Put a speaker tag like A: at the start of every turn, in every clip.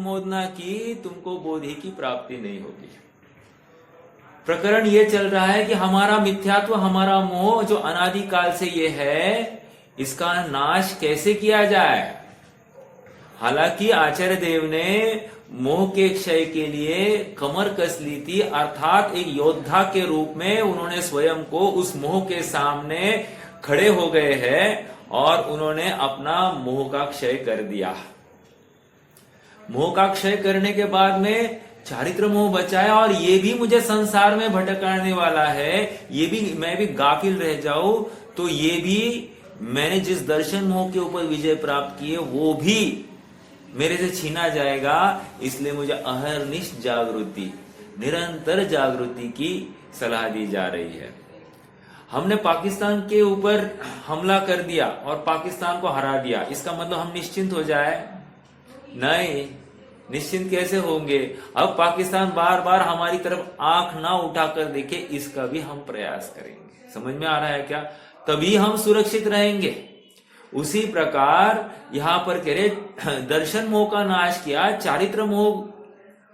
A: अनुमोदना की, तुमको बोधि की प्राप्ति नहीं होगी। प्रकरण ये चल रहा है कि हमारा मिथ्यात्व, हमारा मोह जो अनादिकाल से ये है, इसका नाश कैसे किया जाए। हालांकि आचार्य देव ने मोह के क्षय के लिए कमर कस ली थी, अर्थात एक योद्धा के रूप में उन्होंने स्वयं को उस मोह के सामने खड़े हो गए हैं और उन्होंने अपना मोह का क्षय कर दिया। मोह का क्षय करने के बाद में चारित्र मोह बचा है, और ये भी मुझे संसार में भटकाने वाला है, ये भी मैं भी गाफिल रह जाऊं तो ये भी मैंने जिस दर्शन मोह के ऊपर विजय प्राप्त की है वो भी मेरे से छीना जाएगा। इसलिए मुझे अहर्निश जागृति, निरंतर जागृति की सलाह दी जा रही है। हमने पाकिस्तान के ऊपर हमला कर दिया और पाकिस्तान को हरा दिया, इसका मतलब हम निश्चिंत हो जाए? नहीं, निश्चिंत कैसे होंगे। अब पाकिस्तान बार बार हमारी तरफ आंख ना उठाकर देखे, इसका भी हम प्रयास करेंगे। समझ में आ रहा है क्या? तभी हम सुरक्षित रहेंगे। उसी प्रकार यहां पर कह रहे दर्शन मोह का नाश किया, चारित्र मोह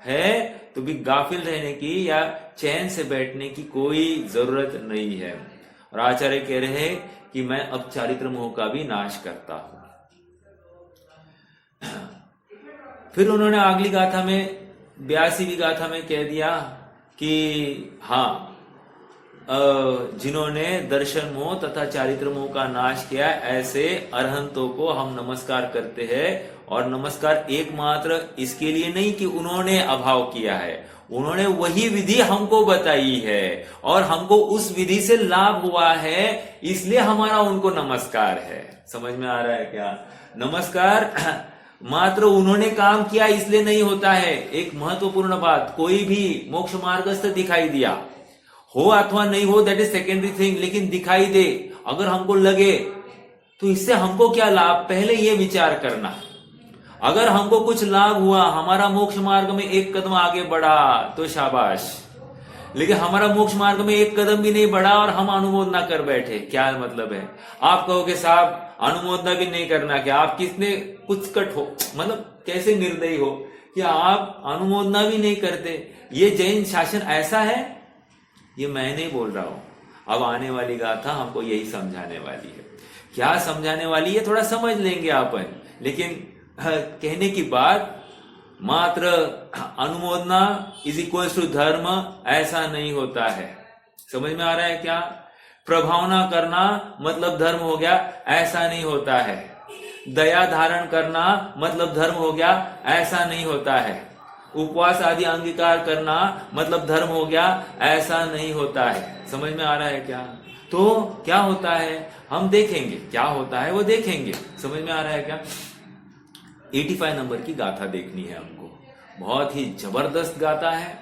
A: है तो भी गाफिल रहने की या चैन से बैठने की कोई जरूरत नहीं है। और आचार्य कह रहे हैं कि मैं अब चारित्र मोह का भी नाश करता हूं। फिर उन्होंने अगली गाथा में 82वीं गाथा में कह दिया कि हाँ, जिन्होंने दर्शन मोह तथा चारित्र मोह का नाश किया, ऐसे अरहंतों को हम नमस्कार करते हैं। और नमस्कार एकमात्र इसके लिए नहीं कि उन्होंने अभाव किया है, उन्होंने वही विधि हमको बताई है और हमको उस विधि से लाभ हुआ है, इसलिए हमारा उनको नमस्कार है। समझ में आ रहा है क्या? नमस्कार मात्र उन्होंने काम किया इसलिए नहीं होता है। एक महत्वपूर्ण बात, कोई भी मोक्ष मार्गस्थ दिखाई दिया हो अथवा नहीं हो, दैट इज सेकेंडरी थिंग, लेकिन दिखाई दे, अगर हमको लगे तो इससे हमको क्या लाभ, पहले ये विचार करना। अगर हमको कुछ लाभ हुआ, हमारा मोक्ष मार्ग में एक कदम आगे बढ़ा तो शाबाश, लेकिन हमारा मोक्ष मार्ग में एक कदम भी नहीं बढ़ा और हम अनुमोदना कर बैठे, क्या मतलब है? आप कहोगे साहब अनुमोदना भी नहीं करना, क्या आप कितने कुचकट हो, मतलब कैसे निर्दयी हो कि आप अनुमोदना भी नहीं करते। ये जैन शासन ऐसा है, ये मैं नहीं बोल रहा हूं। अब आने वाली गाथा हमको यही समझाने वाली है। क्या समझाने वाली है थोड़ा समझ लेंगे अपन, लेकिन कहने की बात मात्र अनुमोदना इज इक्वल टू धर्म, ऐसा नहीं होता है। समझ में आ रहा है क्या? प्रभावना करना मतलब धर्म हो गया, ऐसा नहीं होता है। दया धारण करना मतलब धर्म हो गया, ऐसा नहीं होता है। उपवास आदि अंगीकार करना मतलब धर्म हो गया, ऐसा नहीं होता है। समझ में आ रहा है क्या? तो क्या होता है हम देखेंगे, क्या होता है वो देखेंगे। समझ में आ रहा है क्या? 85 नंबर की गाथा देखनी है हमको, बहुत ही जबरदस्त गाथा है।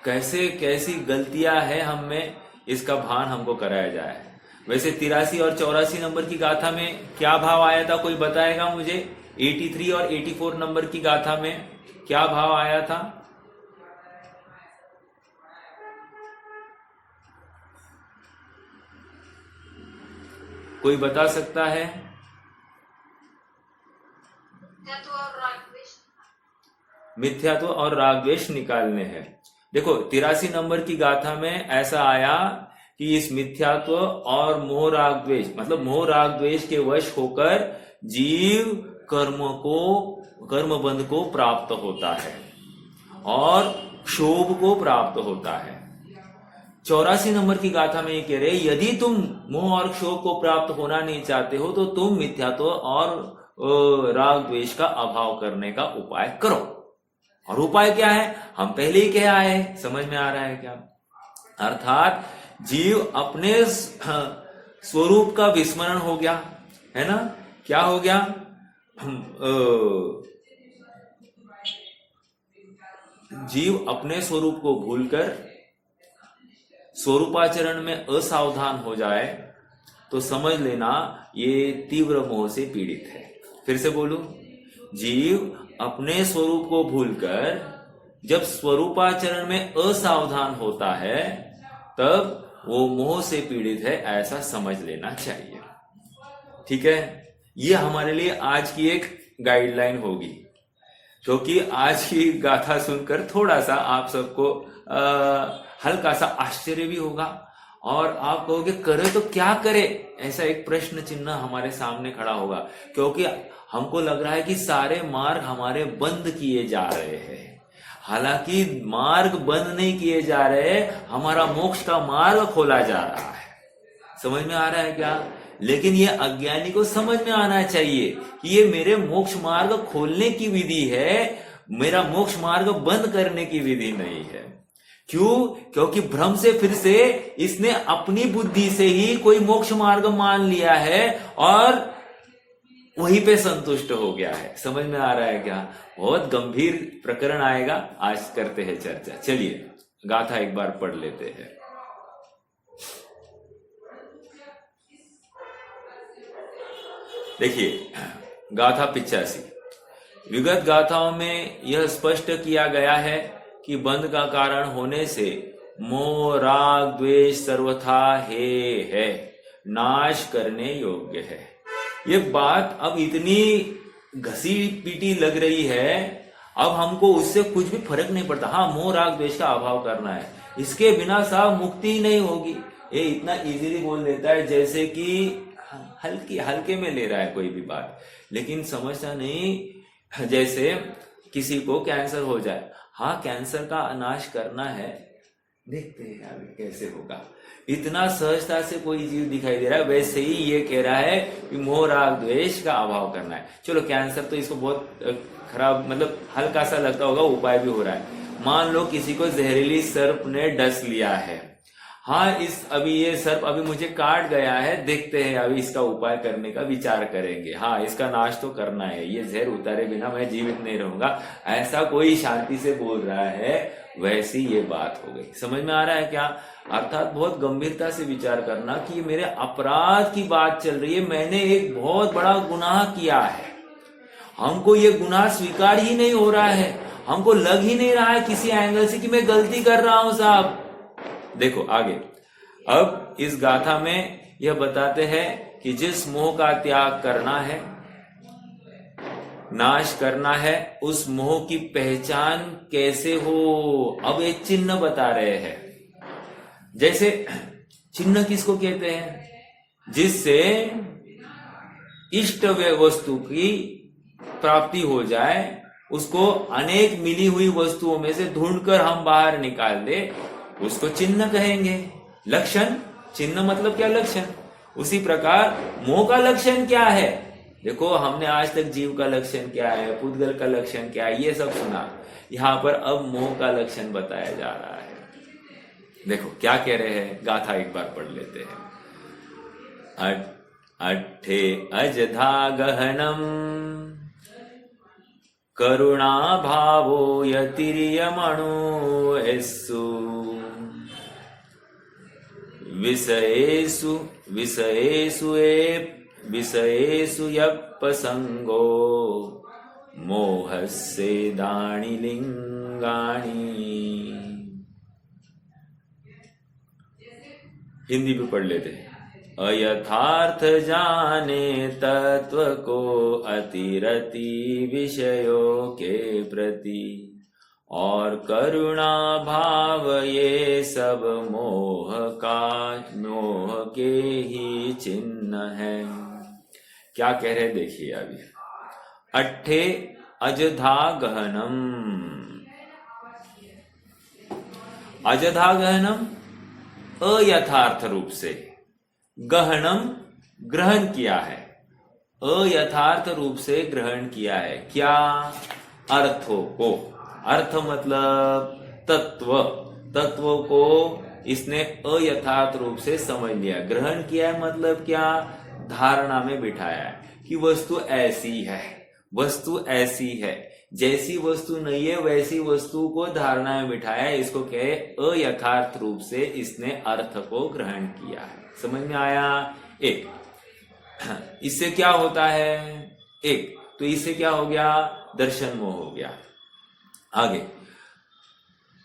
A: कैसे कैसी गलतियां हैं हम में, इसका भान हमको कराया जाए। वैसे 83 और 84 नंबर की गाथा में क्या भाव आया था, कोई बताएगा मुझे? 83 और 84 नंबर की गाथा में क्या भाव आया था? कोई बता सकता है? मिथ्यात्व और राग द्वेष निकालने हैं। देखो 83 नंबर की गाथा में ऐसा आया कि इस मिथ्यात्व और मोह राग द्वेष, मतलब मोह राग द्वेष के वश होकर जीव कर्म बंध को प्राप्त होता है और क्षोभ को प्राप्त होता है। 84 नंबर की गाथा में ये कह रहे, यदि तुम मोह और क्षोभ को प्राप्त होना नहीं चाहते हो तो तुम मिथ्यात्व और राग द्वेष का अभाव करने का उपाय करो। और उपाय क्या है हम पहले ही कह आए, समझ में आ रहा है क्या? अर्थात जीव अपने स्वरूप का विस्मरण हो गया है ना। क्या हो गया? जीव अपने स्वरूप को भूलकर स्वरूपाचरण में असावधान हो जाए तो समझ लेना ये तीव्र मोह से पीड़ित है। फिर से बोलूं, जीव अपने स्वरूप को भूलकर जब स्वरूपाचरण में असावधान होता है तब वो मोह से पीड़ित है, ऐसा समझ लेना चाहिए। ठीक है, ये हमारे लिए आज की एक गाइडलाइन होगी। क्योंकि आज की गाथा सुनकर थोड़ा सा आप सबको हल्का सा आश्चर्य भी होगा और आप कहोगे करे तो क्या करे, ऐसा एक प्रश्न चिन्ह हमारे सामने खड़ा होगा, क्योंकि हमको लग रहा है कि सारे मार्ग हमारे बंद किए जा रहे हैं। हालांकि मार्ग बंद नहीं किए जा रहे, हमारा मोक्ष का मार्ग खोला जा रहा है। समझ में आ रहा है क्या? लेकिन ये अज्ञानी को समझ में आना चाहिए कि ये मेरे मोक्ष मार्ग खोलने की विधि है, मेरा मोक्ष मार्ग बंद करने की विधि नहीं है। क्यों? क्योंकि भ्रम से फिर से इसने अपनी बुद्धि से ही कोई मोक्ष मार्ग मान लिया है और वहीं पे संतुष्ट हो गया है। समझ में आ रहा है क्या? बहुत गंभीर प्रकरण आएगा, आज करते हैं चर्चा। चलिए गाथा एक बार पढ़ लेते हैं। देखिए गाथा 85। विगत गाथाओं में यह स्पष्ट किया गया है कि बंध का कारण होने से मोह राग द्वेष सर्वथा है, नाश करने योग्य है। ये बात अब इतनी घसी पीटी लग रही है, अब हमको उससे कुछ भी फर्क नहीं पड़ता। हाँ, मोह राग द्वेष का अभाव करना है, इसके बिना साहब मुक्ति ही नहीं होगी। ये इतना इजीली बोल देता है जैसे कि हल्के में ले रहा है कोई भी बात, लेकिन समझता नहीं। जैसे किसी को कैंसर हो जाए, हाँ कैंसर का नाश करना है, देखते हैं अभी कैसे होगा। इतना सहजता से कोई जीव दिखाई दे रहा है, वैसे ही ये कह रहा है कि मोह राग द्वेष का अभाव करना है। चलो कैंसर तो इसको बहुत खराब, मतलब हल्का सा लगता होगा, उपाय भी हो रहा है। मान लो किसी को जहरीली सर्प ने डस लिया है, हाँ अभी ये सर्प अभी मुझे काट गया है, देखते हैं अभी इसका उपाय करने का विचार करेंगे, हाँ इसका नाश तो करना है, ये जहर उतारे बिना मैं जीवित नहीं रहूंगा, ऐसा कोई शांति से बोल रहा है, वैसी ये बात हो गई। समझ में आ रहा है क्या? अर्थात बहुत गंभीरता से विचार करना कि मेरे अपराध की बात चल रही है, मैंने एक बहुत बड़ा गुनाह किया है, हमको ये गुनाह स्वीकार ही नहीं हो रहा है, हमको लग ही नहीं रहा है किसी एंगल से कि मैं गलती कर रहा हूं साहब। देखो आगे, अब इस गाथा में यह बताते हैं कि जिस मोह का त्याग करना है, नाश करना है, उस मोह की पहचान कैसे हो, अब एक चिन्ह बता रहे हैं। जैसे चिन्ह किसको कहते हैं? जिससे इष्ट वस्तु की प्राप्ति हो जाए, उसको अनेक मिली हुई वस्तुओं में से ढूंढकर हम बाहर निकाल दे, उसको चिन्ह कहेंगे। लक्षण, चिन्ह मतलब क्या? लक्षण। उसी प्रकार मोह का लक्षण क्या है? देखो हमने आज तक जीव का लक्षण क्या है, पुद्गल का लक्षण क्या है, ये सब सुना। यहां पर अब मोह का लक्षण बताया जा रहा है। देखो क्या कह रहे हैं, गाथा एक बार पढ़ लेते हैं। अट्ठे अजधा गहनम करुणा भावो यतिर्यमणो एस्सु विषयेषु यप्पसंगो मोहस्येदानि लिंगानि। हिंदी भी पढ़ लेते हैं। अयथार्थ जाने तत्व को अतिरति विषयों के प्रति, और करुणा भाव ये सब मोह के ही चिन्ह है। क्या कह रहे देखिए अभी। अट्ठे अजधा गहनम, अजधा गहनम अयथार्थ रूप से, गहनम ग्रहण किया है, अयथार्थ रूप से ग्रहण किया है। क्या? अर्थों को। अर्थ मतलब तत्व, तत्वों को इसने अयथार्थ रूप से समझ लिया। ग्रहण किया है मतलब क्या? धारणा में बिठाया है कि वस्तु ऐसी है, वस्तु ऐसी है, जैसी वस्तु नहीं है वैसी वस्तु को धारणा में बिठाया है, इसको कहे अयथार्थ रूप से इसने अर्थ को ग्रहण किया है। समझ में आया? एक, इससे क्या होता है? एक तो इससे क्या हो गया? दर्शन मोह हो गया। आगे,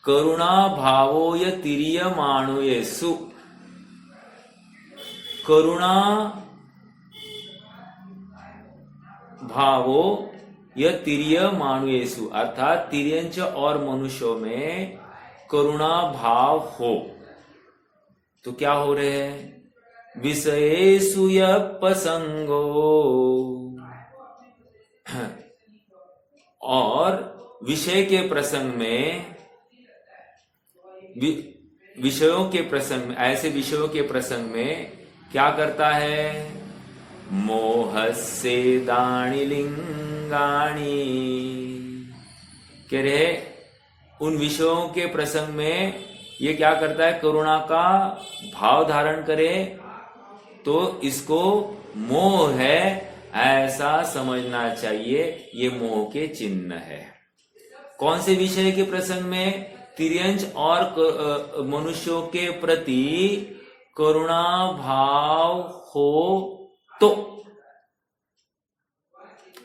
A: करुणा भावो य तिर्यमाणो येषु, करुणा भावो यह तिर्य मानवेषु अर्थात तिर्यंच और मनुष्यों में करुणा भाव हो। तो क्या हो रहे हैं? विषयेषु यः प्रसंगो, और विषय के प्रसंग में, विषयों के प्रसंग में, ऐसे विषयों के प्रसंग में क्या करता है? मोहस्से दाणी लिंगाणी, कह रहे उन विषयों के प्रसंग में ये क्या करता है? करुणा का भाव धारण करे, तो इसको मोह है ऐसा समझना चाहिए। ये मोह के चिन्ह है। कौन से विषय के प्रसंग में? तिर्यंच और मनुष्यों के प्रति करुणा भाव हो तो।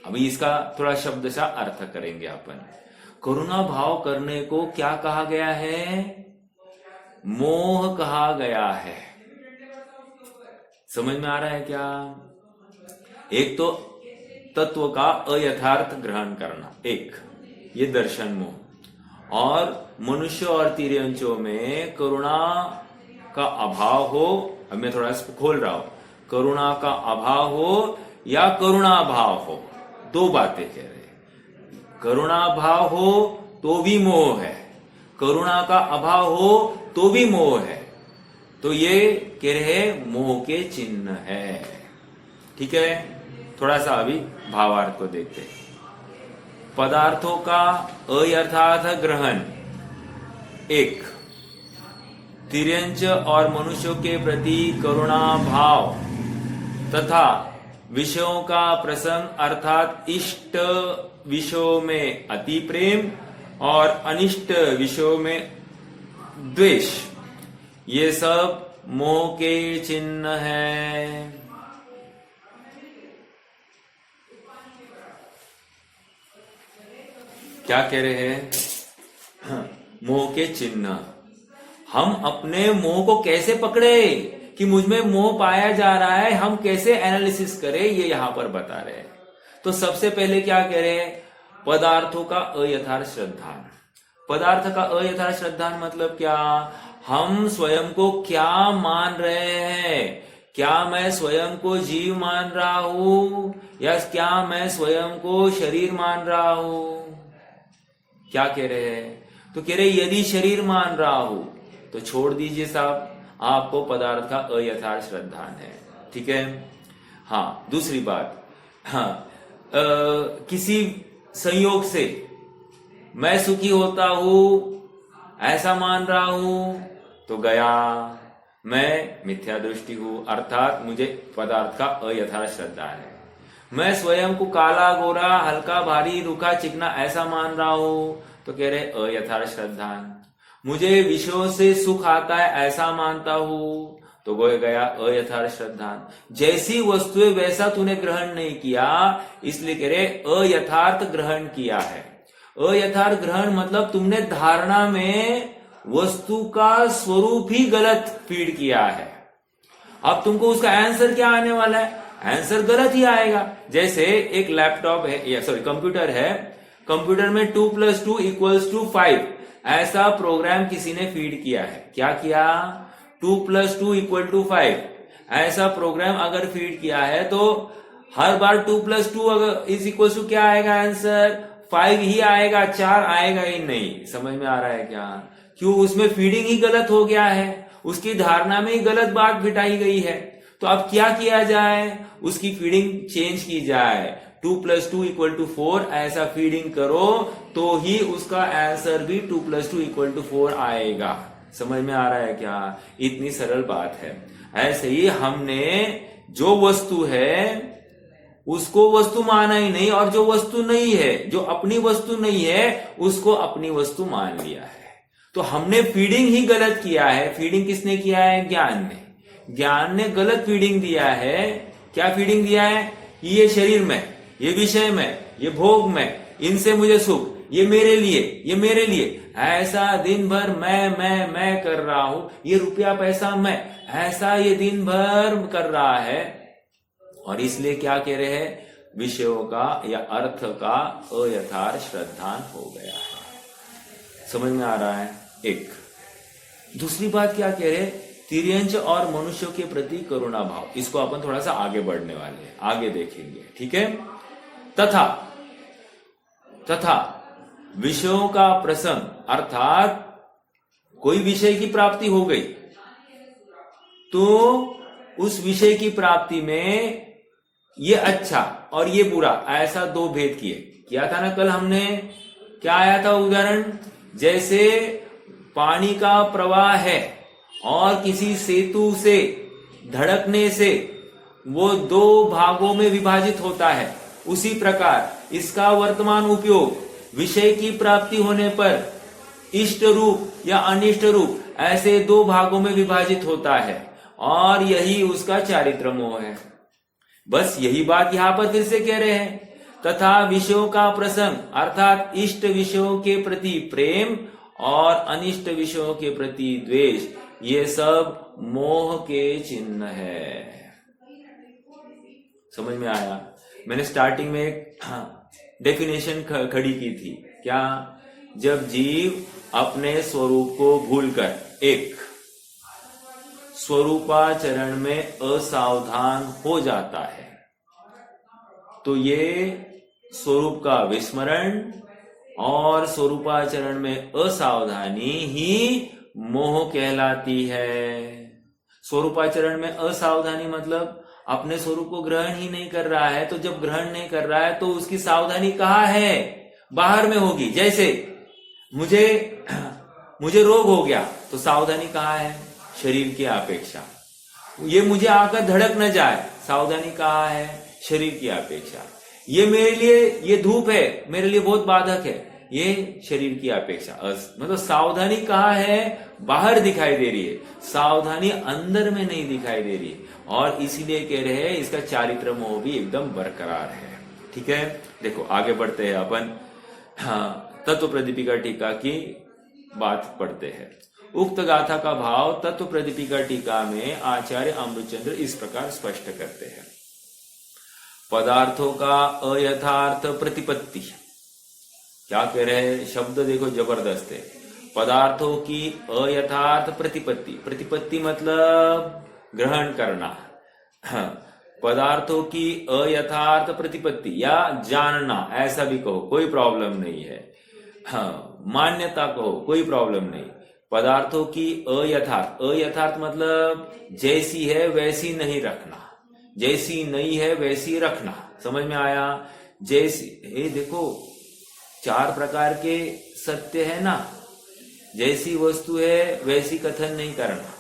A: अभी इसका थोड़ा शब्द सा अर्थ करेंगे अपन। करुणा भाव करने को क्या कहा गया है? मोह कहा गया है। समझ में आ रहा है क्या? एक तो तत्व का अयथार्थ ग्रहण करना, एक ये दर्शन मोह, और मनुष्य और तिर्यंचों में करुणा का अभाव हो। अब मैं थोड़ा खोल रहा हूं, करुणा का अभाव हो या करुणा भाव हो, दो बातें कह रहे हैं। करुणा भाव हो तो भी मोह है, करुणा का अभाव हो तो भी मोह है। तो ये कह रहे मोह के चिन्ह है। ठीक है, थोड़ा सा अभी भावार्थ को देखते हैं। पदार्थों का अयथार्थ ग्रहण, एक तिर्यंच और मनुष्यों के प्रति करुणा भाव तथा विषयों का प्रसंग अर्थात इष्ट विषयों में अति प्रेम और अनिष्ट विषयों में द्वेष, ये सब मोह के चिन्ह हैं। क्या कह रहे हैं? मोह के चिन्ह। हम अपने मोह को कैसे पकड़े कि मुझमें मोह पाया जा रहा है, हम कैसे एनालिसिस करें, ये यहां पर बता रहे हैं। तो सबसे पहले क्या कह रहे हैं? पदार्थों का अयथार्थ श्रद्धान। पदार्थ का अयथार्थ श्रद्धान मतलब क्या? हम स्वयं को क्या मान रहे हैं? क्या मैं स्वयं को जीव मान रहा हूं या क्या मैं स्वयं को शरीर मान रहा हूं? क्या कह रहे हैं? तो कह रहे यदि शरीर मान रहा हूं तो छोड़ दीजिए साहब, आपको पदार्थ का अयथार्थ श्रद्धान है। ठीक है। हाँ, दूसरी बात, हाँ, किसी संयोग से मैं सुखी होता हूं ऐसा मान रहा हूं तो गया, मैं मिथ्या दृष्टि हूं, अर्थात मुझे पदार्थ का अयथार्थ श्रद्धान है। मैं स्वयं को काला गोरा हल्का भारी रूखा चिकना ऐसा मान रहा हूं तो कह रहे अयथार्थ श्रद्धान। मुझे विषयों से सुख आता है ऐसा मानता हूं तो गया अयथार्थ श्रद्धान। जैसी वस्तुएं वैसा तूने ग्रहण नहीं किया, इसलिए कह रहे अयथार्थ ग्रहण किया है। अयथार्थ ग्रहण मतलब तुमने धारणा में वस्तु का स्वरूप ही गलत फीड किया है। अब तुमको उसका आंसर क्या आने वाला है? आंसर गलत ही आएगा। जैसे एक लैपटॉप है या सॉरी कंप्यूटर है, कंप्यूटर में 2 + 2 = 5 ऐसा प्रोग्राम किसी ने फीड किया है। क्या किया? 2 + 2 = 5 ऐसा प्रोग्राम अगर फीड किया है तो हर बार 2 + 2 अगर = क्या आएगा? आंसर 5 ही आएगा, 4 आएगा ही नहीं। समझ में आ रहा है क्या? क्यों? उसमें फीडिंग ही गलत हो गया है, उसकी धारणा में ही गलत बात बिठाई गई है। तो अब क्या किया जाए? उसकी फीडिंग चेंज की जाए। 2 + 2 = 4 ऐसा फीडिंग करो तो ही उसका आंसर भी 2 + 2 = 4 आएगा। समझ में आ रहा है क्या? इतनी सरल बात है। ऐसे ही हमने जो वस्तु है उसको वस्तु माना ही नहीं, और जो वस्तु नहीं है, जो अपनी वस्तु नहीं है, उसको अपनी वस्तु मान लिया है। तो हमने फीडिंग ही गलत किया है। फीडिंग किसने किया है? ज्ञान ने। ज्ञान ने गलत फीडिंग दिया है। क्या फीडिंग दिया है? ये शरीर में, ये विषय में, ये भोग में, इनसे मुझे सुख, ये मेरे लिए, ये मेरे लिए, ऐसा दिन भर मैं कर रहा हूं, ये रुपया पैसा मैं, ऐसा ये दिन भर कर रहा है। और इसलिए क्या कह रहे हैं? विषयों का या अर्थ का अयथार्थ श्रद्धान हो गया है। समझ में आ रहा है? एक दूसरी बात क्या कह रहे, तिर्यंच और मनुष्यों के प्रति करुणा भाव, इसको अपन थोड़ा सा आगे बढ़ने वाले हैं, आगे देखेंगे, ठीक है। तथा विषयों का प्रसंग, अर्थात कोई विषय की प्राप्ति हो गई तो उस विषय की प्राप्ति में ये अच्छा और ये बुरा, ऐसा दो भेद किए। किया था ना कल हमने, क्या आया था उदाहरण, जैसे पानी का प्रवाह है और किसी सेतु से धड़कने से वो दो भागों में विभाजित होता है, उसी प्रकार इसका वर्तमान उपयोग विषय की प्राप्ति होने पर इष्ट रूप या अनिष्ट रूप ऐसे दो भागों में विभाजित होता है, और यही उसका चारित्र मोह है। बस यही बात यहां पर फिर से कह रहे हैं। तथा विषयों का प्रसंग, अर्थात इष्ट विषयों के प्रति प्रेम और अनिष्ट विषयों के प्रति द्वेष, ये सब मोह के चिन्ह है। समझ में आया? मैंने स्टार्टिंग में एक डेफिनेशन खड़ी की थी, क्या? जब जीव अपने स्वरूप को भूलकर एक स्वरूपाचरण में असावधान हो जाता है, तो ये स्वरूप का विस्मरण और स्वरूपाचरण में असावधानी ही मोह कहलाती है। स्वरूपाचरण में असावधानी मतलब अपने स्वरूप को ग्रहण ही नहीं कर रहा है, तो जब ग्रहण नहीं कर रहा है तो उसकी सावधानी कहाँ है? बाहर में होगी। जैसे मुझे रोग हो गया तो सावधानी कहाँ है? शरीर की अपेक्षा। ये मुझे आकर धड़क न जाए, सावधानी कहाँ है? शरीर की अपेक्षा। ये मेरे लिए, ये धूप है मेरे लिए बहुत बाधक है, ये शरीर की अपेक्षा। मतलब सावधानी कहाँ है? बाहर दिखाई दे रही है, सावधानी अंदर में नहीं दिखाई दे रही है, और इसीलिए कह रहे हैं इसका चारित्र मोह भी एकदम बरकरार है। ठीक है, देखो आगे बढ़ते हैं अपन। तत्व प्रदीपिका टीका की बात पढ़ते हैं। उक्त गाथा का भाव तत्व प्रदीपिका टीका में आचार्य अमृतचंद्र इस प्रकार स्पष्ट करते हैं। पदार्थों का अयथार्थ प्रतिपत्ति, क्या कह रहे हैं? शब्द देखो जबरदस्त है। पदार्थों की अयथार्थ प्रतिपत्ति, प्रतिपत्ति मतलब ग्रहण करना। पदार्थों की अयथार्थ प्रतिपत्ति या जानना, ऐसा भी कहो कोई प्रॉब्लम नहीं है। मान्यता कहो कोई प्रॉब्लम नहीं। पदार्थों की अयथार्थ, अयथार्थ मतलब जैसी है वैसी नहीं रखना, जैसी नहीं है वैसी रखना। समझ में आया? जैसी, ये देखो 4 प्रकार के सत्य है ना, जैसी वस्तु है वैसी कथन नहीं करना।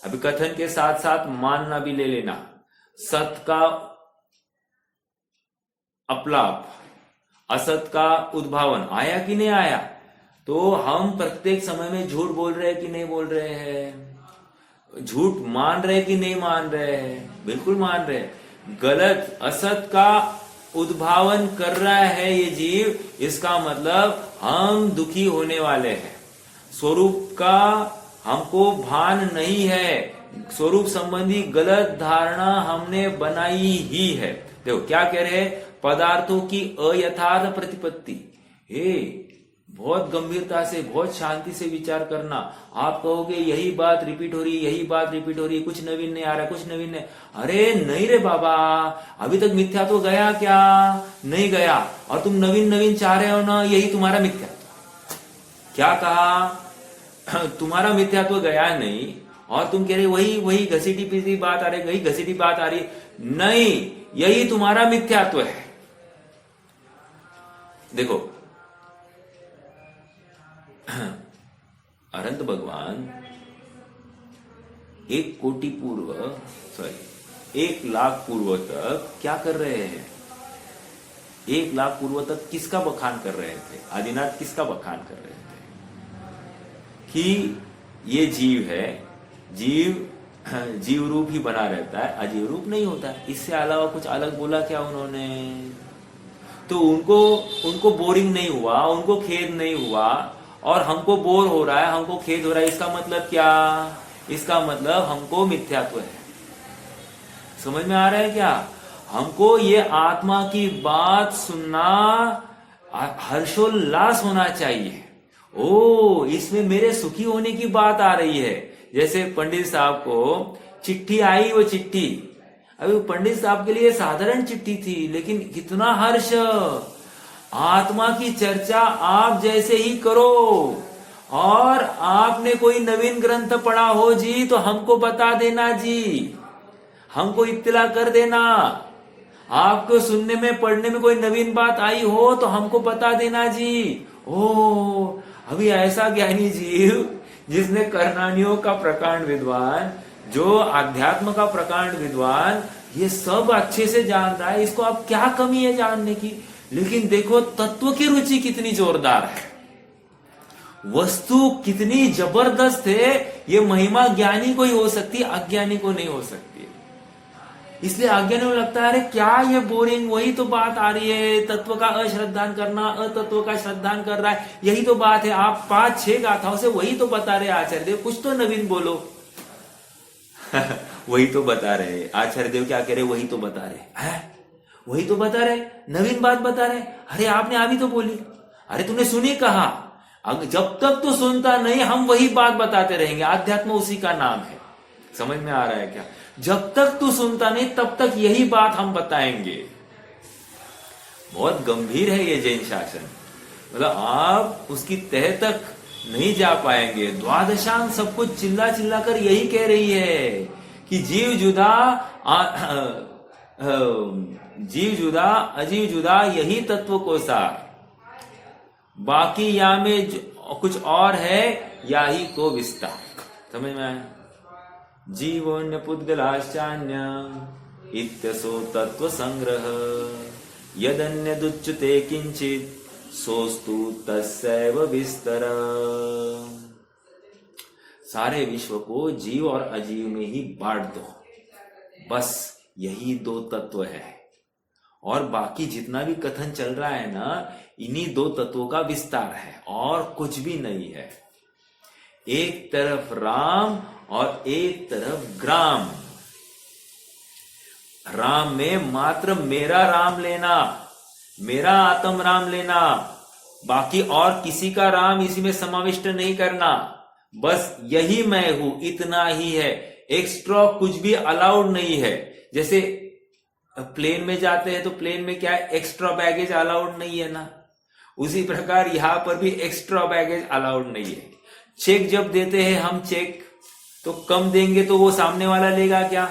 A: अभी कथन के साथ साथ मानना भी ले लेना। सत का अपलाप, असत का उद्भावन आया कि नहीं आया? तो हम प्रत्येक समय में झूठ बोल रहे हैं कि नहीं बोल रहे हैं? झूठ मान रहे कि नहीं मान रहे हैं? बिल्कुल मान रहे हैं। गलत असत का उद्भावन कर रहा है ये जीव, इसका मतलब हम दुखी होने वाले हैं। स्वरूप का हमको भान नहीं है, स्वरूप संबंधी गलत धारणा हमने बनाई ही है। देखो क्या कह रहे हैं? पदार्थों की अयथार्थ प्रतिपत्ति। हे, बहुत गंभीरता से, बहुत शांति से विचार करना। आप कहोगे यही बात रिपीट हो रही है, यही बात रिपीट हो रही है, कुछ नवीन नहीं आ रहा, कुछ नवीन नहीं। अरे नहीं रे बाबा, अभी तक मिथ्या तो गया क्या? नहीं गया, और तुम नवीन नवीन चाह रहे हो ना, यही तुम्हारा मिथ्या। क्या कहा? तुम्हारा मिथ्या तो गया नहीं, और तुम कह रहे वही घसीटी पीटी बात आ रही, वही घसीटी बात आ रही। नहीं, यही तुम्हारा मिथ्यात्व है। देखो अनंत भगवान 1 लाख पूर्व तक क्या कर रहे हैं? 1 लाख पूर्व तक किसका बखान कर रहे थे? आदिनाथ किसका बखान कर रहे थे? कि ये जीव है, जीव रूप ही बना रहता है, अजीव रूप नहीं होता। इससे अलावा कुछ अलग बोला क्या उन्होंने? तो उनको बोरिंग नहीं हुआ, उनको खेद नहीं हुआ, और हमको बोर हो रहा है, हमको खेद हो रहा है। इसका मतलब क्या? इसका मतलब हमको मिथ्यात्व है। समझ में आ रहा है क्या? हमको ये आत्मा की बात सुनना हर्षोल्लास होना चाहिए। ओ, इसमें मेरे सुखी होने की बात आ रही है। जैसे पंडित साहब को चिट्ठी आई, वो चिट्ठी अभी पंडित साहब के लिए साधारण चिट्ठी थी, लेकिन कितना हर्ष। आत्मा की चर्चा आप जैसे ही करो, और आपने कोई नवीन ग्रंथ पढ़ा हो जी तो हमको बता देना जी, हमको इत्तला कर देना। आपको सुनने में पढ़ने में कोई नवीन बात आई हो तो हमको बता देना जी। ओ, अभी ऐसा ज्ञानी जीव जिसने कर्णानियों का प्रकांड विद्वान, जो अध्यात्म का प्रकांड विद्वान, ये सब अच्छे से जान रहा है, इसको अब क्या कमी है जानने की। लेकिन देखो तत्व की रुचि कितनी जोरदार है, वस्तु कितनी जबरदस्त है। ये महिमा ज्ञानी को ही हो सकती है, अज्ञानी को नहीं हो सकती। इसलिए अज्ञानी को लगता है अरे क्या ये बोरिंग, वही तो बात आ रही है, तत्व का अश्रद्धान करना, अतत्व का श्रद्धान कर रहा है, यही तो बात है। आप 5-6 गाथाओं से वही तो बता रहे आचार्य देव, कुछ तो नवीन बोलो। वही तो बता रहे आचार्य देव, क्या कह रहे, वही तो बता रहे हैं, वही तो बता रहे, नवीन बात बता रहे। अरे आपने अभी तो बोली, अरे तूने सुनी कहा, जब तक तो सुनता नहीं हम वही बात बताते रहेंगे। आध्यात्म उसी का नाम है, समझ में आ रहा है क्या? जब तक तू सुनता नहीं तब तक यही बात हम बताएंगे। बहुत गंभीर है ये जैन शासन, मतलब आप उसकी तह तक नहीं जा पाएंगे। द्वादशांग सब कुछ चिल्ला चिल्ला कर यही कह रही है कि जीव जुदा जीव जुदा अजीव जुदा, यही तत्व को सार, बाकी या में कुछ और है, या ही को विस्तार। समझ में आया? जीवोन्य पुद्गलाश्चान्य इत्यसो तत्व संग्रह, यदन्य दुच्यते किंचित सोस्तु तस्सैव विस्तर। सारे विश्व को जीव और अजीव में ही बांट दो, बस यही 2 तत्व है, और बाकी जितना भी कथन चल रहा है ना, इन्हीं 2 तत्वों का विस्तार है, और कुछ भी नहीं है। एक तरफ राम और एक तरफ ग्राम। राम में मात्र मेरा राम लेना, मेरा आत्म राम लेना, बाकी और किसी का राम इसी में समाविष्ट नहीं करना। बस यही मैं हूं, इतना ही है, एक्स्ट्रा कुछ भी अलाउड नहीं है। जैसे प्लेन में जाते हैं तो प्लेन में क्या है, एक्स्ट्रा बैगेज अलाउड नहीं है ना, उसी प्रकार यहां पर भी एक्स्ट्रा बैगेज अलाउड नहीं है। चेक जब देते हैं हम चेक, तो कम देंगे तो वो सामने वाला लेगा क्या,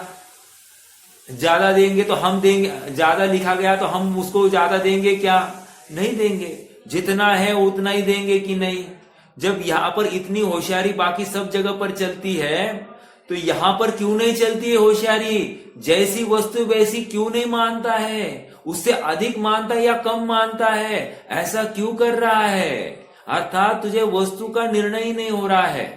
A: ज्यादा देंगे तो हम देंगे, ज्यादा लिखा गया तो हम उसको ज्यादा देंगे क्या, नहीं देंगे। जितना है उतना ही देंगे कि नहीं। जब यहां पर इतनी होशियारी बाकी सब जगह पर चलती है, तो यहां पर क्यों नहीं चलती है होशियारी? जैसी वस्तु वैसी क्यों नहीं मानता है, उससे अधिक मानता है या कम मानता है, ऐसा क्यों कर रहा है? अर्थात तुझे वस्तु का निर्णय ही नहीं हो रहा है,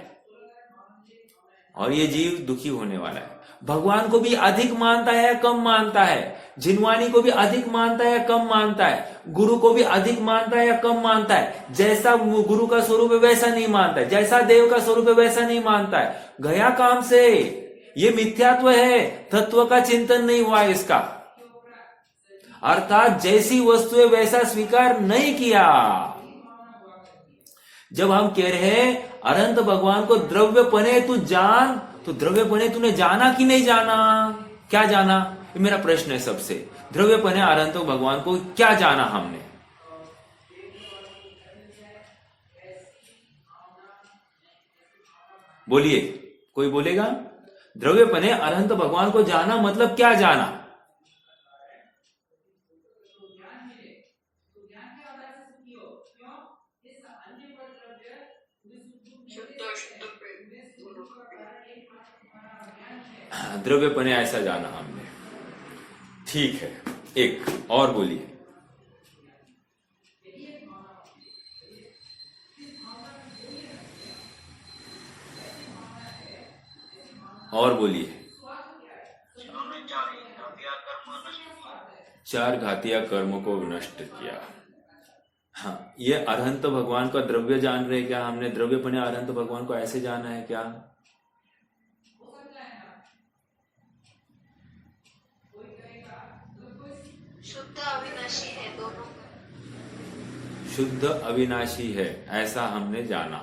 A: और ये जीव दुखी होने वाला है। भगवान को भी अधिक मानता है या कम मानता है, जिनवानी को भी अधिक मानता है या कम मानता है, गुरु को भी अधिक मानता है या कम मानता है। जैसा गुरु का स्वरूप है वैसा नहीं मानता है, जैसा देव का स्वरूप है वैसा नहीं मानता है। गया काम से, ये मिथ्यात्व है, तत्व का चिंतन नहीं हुआ इसका। अर्थात जैसी वस्तु है वैसा स्वीकार नहीं किया। जब हम कह रहे हैं अनंत भगवान को द्रव्यपने तू जान, तो द्रव्यपने तूने जाना कि नहीं जाना? क्या जाना, ये मेरा प्रश्न है सबसे। द्रव्यपने अनंत भगवान को क्या जाना हमने? बोलिए, कोई बोलेगा? द्रव्यपने अनंत भगवान को जाना मतलब क्या जाना? द्रव्यपने ऐसा जाना हमने, ठीक है। एक और बोलिए। और बोलिए। 4 घातिया कर्मों को नष्ट किया। हाँ, ये अरहंत भगवान का द्रव्य जान रहे क्या हमने? द्रव्यपने अरहंत भगवान को ऐसे जाना है क्या?
B: शुद्ध अविनाशी है दोनों।
A: शुद्ध अविनाशी है ऐसा हमने जाना।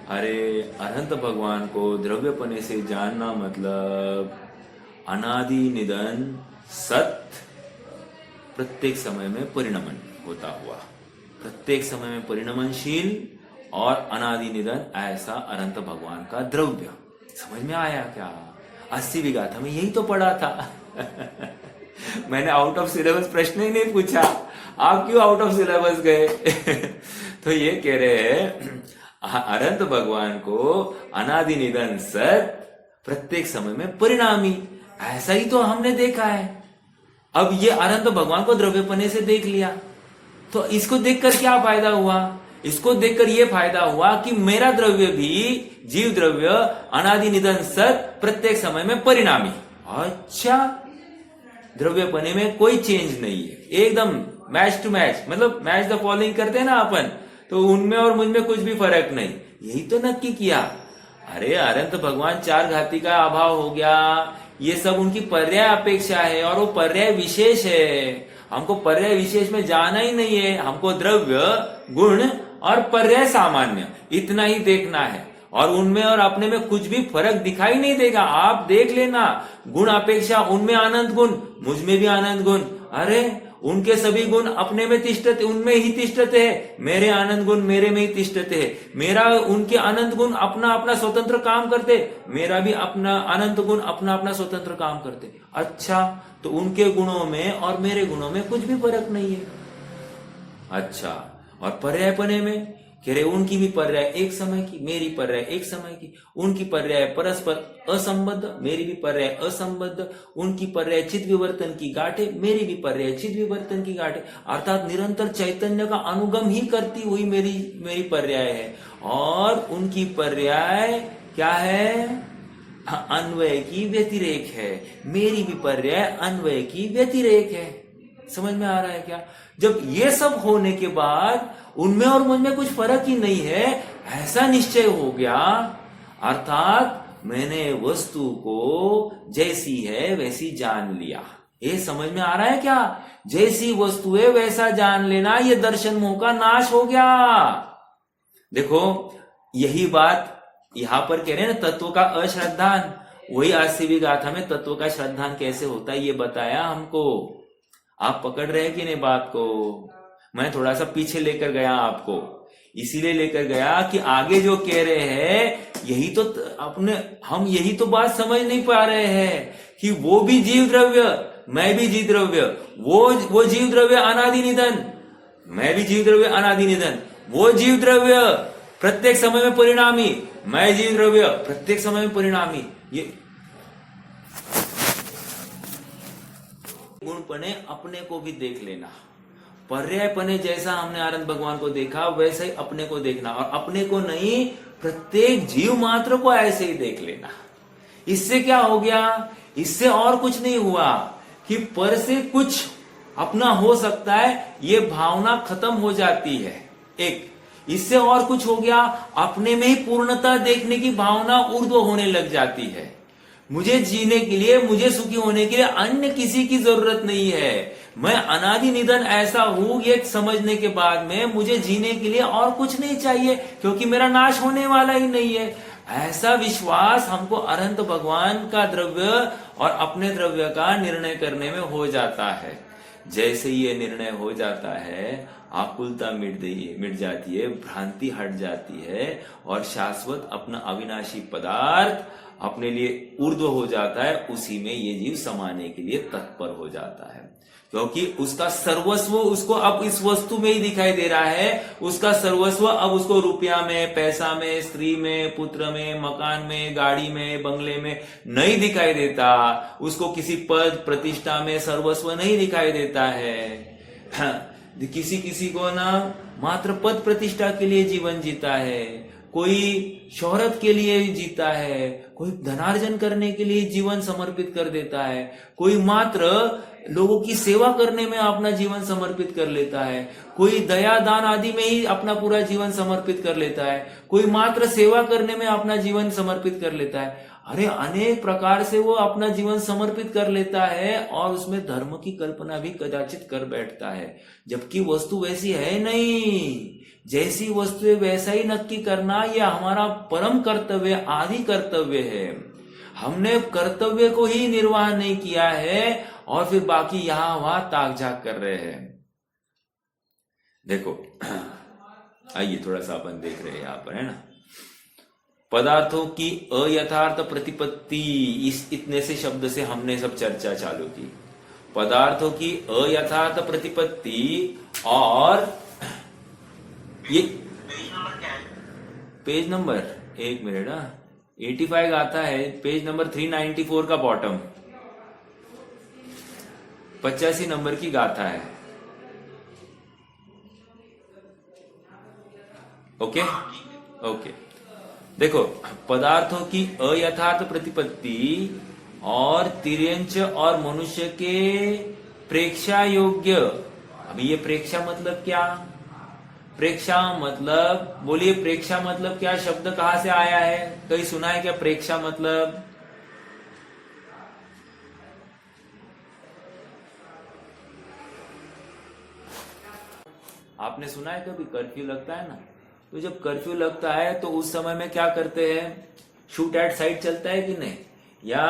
A: अरे अनंत भगवान को द्रव्यपने से जानना मतलब अनादि निधन सत्य प्रत्येक समय में परिणमन होता हुआ, प्रत्येक समय में परिणमनशील और अनादि निधन ऐसा अनंत भगवान का द्रव्य। समझ में आया क्या? 80वीं गाथा में यही तो पढ़ा था। मैंने आउट ऑफ सिलेबस प्रश्न ही नहीं पूछा, आप क्यों आउट ऑफ सिलेबस गए? तो ये कह रहे हैं अनंत भगवान को अनादि निधन सत प्रत्येक समय में परिणामी, ऐसा ही तो हमने देखा है। अब ये अनंत भगवान को द्रव्यपने से देख लिया, तो इसको देखकर क्या फायदा हुआ? इसको देखकर यह फायदा हुआ कि मेरा द्रव्य भी जीव द्रव्य अनादि निधन सत प्रत्येक समय में परिणामी। अच्छा, द्रव्यपने में कोई चेंज नहीं है, एकदम मैच टू मैच, मतलब मैच द फॉलोइंग करते हैं ना अपन, तो उनमें और मुझमें कुछ भी फर्क नहीं, यही तो नक्की किया। अरे अनंत भगवान चार घाती का अभाव हो गया, ये सब उनकी पर्याय अपेक्षा है और वो पर्याय विशेष है। हमको पर्याय विशेष में जाना ही नहीं है, हमको द्रव्य गुण और पर्याय सामान्य इतना ही देखना है, और उनमें और अपने में कुछ भी फर्क दिखाई नहीं देगा। आप देख लेना, गुण अपेक्षा उनमें आनंद गुण, मुझ में भी आनंद गुण। अरे उनके सभी गुण अपने में तिष्ठते, उनमें ही तिष्ठते है, मेरे आनंद गुण मेरे में ही तिष्ठते है। मेरा उनके अनंत गुण अपना अपना स्वतंत्र काम करते, मेरा भी अपना अनंत गुण अपना अपना स्वतंत्र काम करते। अच्छा, तो उनके गुणों में और मेरे गुणों में कुछ भी फर्क नहीं है। अच्छा, और पर्यायपने में कह रहे उनकी भी पर्याय एक समय की, मेरी पर्याय एक समय की, उनकी पर्याय परस्पर असंबद्ध, मेरी भी पर्याय असंबद्ध, उनकी पर्याय चिद विवर्तन की गांठे, मेरी भी पर्याय चिद विवर्तन की गांठे, अर्थात निरंतर चैतन्य का अनुगम ही करती हुई मेरी पर्याय है। और उनकी पर्याय क्या है? अन्वय की व्यतिरेक है, मेरी भी पर्याय अन्वय की व्यतिरेक है। समझ में आ रहा है क्या? जब ये सब होने के बाद उनमें और मुझमें कुछ फर्क ही नहीं है, ऐसा निश्चय हो गया, अर्थात मैंने वस्तु को जैसी है वैसी जान लिया। ये समझ में आ रहा है क्या? जैसी वस्तु है वैसा जान लेना, ये दर्शन मोह का नाश हो गया। देखो यही बात यहां पर कह रहे हैं ना, तत्व का अश्रद्धान। वही 80वीं गाथा में तत्व का श्रद्धान कैसे होता है ये बताया हमको। आप पकड़ रहे हैं कि नहीं बात को? मैं थोड़ा सा पीछे लेकर गया आपको, इसीलिए लेकर गया कि आगे जो कह रहे हैं यही तो अपने हम यही तो बात समझ नहीं पा रहे हैं कि वो भी जीव द्रव्य, मैं भी जीव द्रव्य, वो जीव द्रव्य अनादि निधन, मैं भी जीव द्रव्य अनादि निधन, वो जीव द्रव्य प्रत्येक समय में परिणामी, मैं जीव द्रव्य प्रत्येक समय में परिणामी। ये गुणपने अपने को भी देख लेना, पर्यायपने जैसा हमने आनंद भगवान को देखा वैसे ही अपने को देखना, और अपने को नहीं प्रत्येक जीव मात्र को ऐसे ही देख लेना। इससे क्या हो गया? इससे और कुछ नहीं हुआ कि पर से कुछ अपना हो सकता है, ये भावना खत्म हो जाती है। एक इससे और कुछ हो गया, अपने में ही पूर्णता देखने की भावना ऊर्ध्व होने लग जाती है। मुझे जीने के लिए, मुझे सुखी होने के लिए अन्य किसी की जरूरत नहीं है, मैं अनादि निधन ऐसा हूं ये समझने के बाद में मुझे जीने के लिए और कुछ नहीं चाहिए, क्योंकि मेरा नाश होने वाला ही नहीं है। ऐसा विश्वास हमको अनंत भगवान का द्रव्य और अपने द्रव्य का निर्णय करने में हो जाता है। जैसे ये निर्णय हो जाता है, आकुलता मिट जाती है, भ्रांति हट जाती है, और शाश्वत अपना अविनाशी पदार्थ अपने लिए ऊर्ध्व हो जाता है। उसी में ये जीव समाने के लिए तत्पर हो जाता है, क्योंकि उसका सर्वस्व उसको अब इस वस्तु में ही दिखाई दे रहा है। उसका सर्वस्व अब उसको रुपया में, पैसा में, स्त्री में, पुत्र में, मकान में, गाड़ी में, बंगले में नहीं दिखाई देता। उसको किसी पद प्रतिष्ठा में सर्वस्व नहीं दिखाई देता है। किसी को ना मात्र पद प्रतिष्ठा के लिए जीवन जीता है, कोई शोहरत के लिए जीता है, कोई धनार्जन करने के लिए जीवन समर्पित कर देता है, कोई मात्र लोगों की सेवा करने में अपना जीवन समर्पित कर लेता है, कोई दया दान आदि में ही अपना पूरा जीवन समर्पित कर लेता है, कोई मात्र सेवा करने में अपना जीवन समर्पित कर लेता है। अरे अनेक प्रकार से वो अपना जीवन समर्पित कर लेता है और उसमें धर्म की कल्पना भी कदाचित कर बैठता है, जबकि वस्तु वैसी है नहीं। जैसी वस्तु है वैसा ही नक्की करना यह हमारा परम कर्तव्य, आदि कर्तव्य है। हमने कर्तव्य को ही निर्वाह नहीं किया है और फिर बाकी यहां वहां ताक झाक कर रहे हैं। देखो आइए थोड़ा सा अपन देख रहे हैं यहां पर, है ना। पदार्थों की अयथार्थ प्रतिपत्ति, इस इतने से शब्द से हमने सब चर्चा चालू की। पदार्थों की अयथार्थ प्रतिपत्ति और ये पेज नंबर, एक मिनट, 85 आता है, पेज नंबर 394 का बॉटम, 85 नंबर की गाथा है। ओके ओके, देखो पदार्थों की अयथार्थ प्रतिपत्ति और तिर्यंच और मनुष्य के प्रेक्षा योग्य। अभी ये प्रेक्षा मतलब क्या? प्रेक्षा मतलब, बोलिए प्रेक्षा मतलब क्या? शब्द कहां से आया है? कहीं सुना है क्या प्रेक्षा मतलब? आपने सुना है कभी? कर्फ्यू लगता है ना, तो जब कर्फ्यू लगता है तो उस समय में क्या करते हैं? शूट एट साइट चलता है कि नहीं? या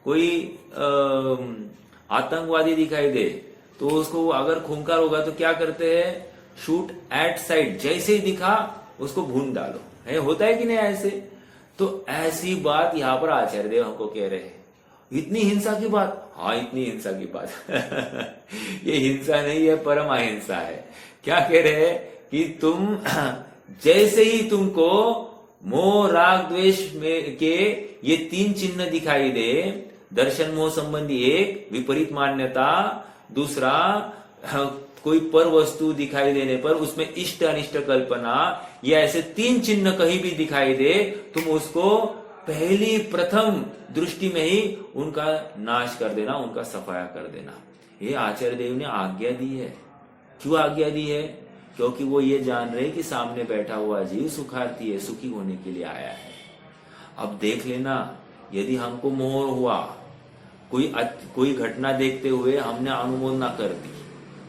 A: कोई आतंकवादी दिखाई दे तो उसको अगर खूंखार होगा तो क्या करते हैं? शूट एट साइट, जैसे ही दिखा उसको भून डालो, है, होता है कि नहीं ऐसे? तो ऐसी बात यहां पर आचार्य देव हमको कह रहे हैं। इतनी हिंसा की बात? हाँ इतनी हिंसा की बात ये हिंसा नहीं है, परम अहिंसा है। क्या कह रहे हैं कि तुम जैसे ही तुमको मोह राग द्वेष में के ये 3 चिन्ह दिखाई दे, दर्शन मोह संबंधी एक, विपरीत मान्यता दूसरा, कोई पर वस्तु दिखाई देने पर उसमें इष्ट अनिष्ट कल्पना, ये ऐसे 3 चिन्ह कहीं भी दिखाई दे, तुम उसको पहली प्रथम दृष्टि में ही उनका नाश कर देना, उनका सफाया कर देना। ये आचार्य देव ने आज्ञा दी है। क्यों आज्ञा दी है? क्योंकि वो ये जान रहे कि सामने बैठा हुआ जीव सुखार्थी है, सुखी होने के लिए आया है। अब देख लेना, यदि हमको मोह हुआ, कोई घटना देखते हुए हमने अनुमोदना कर दी,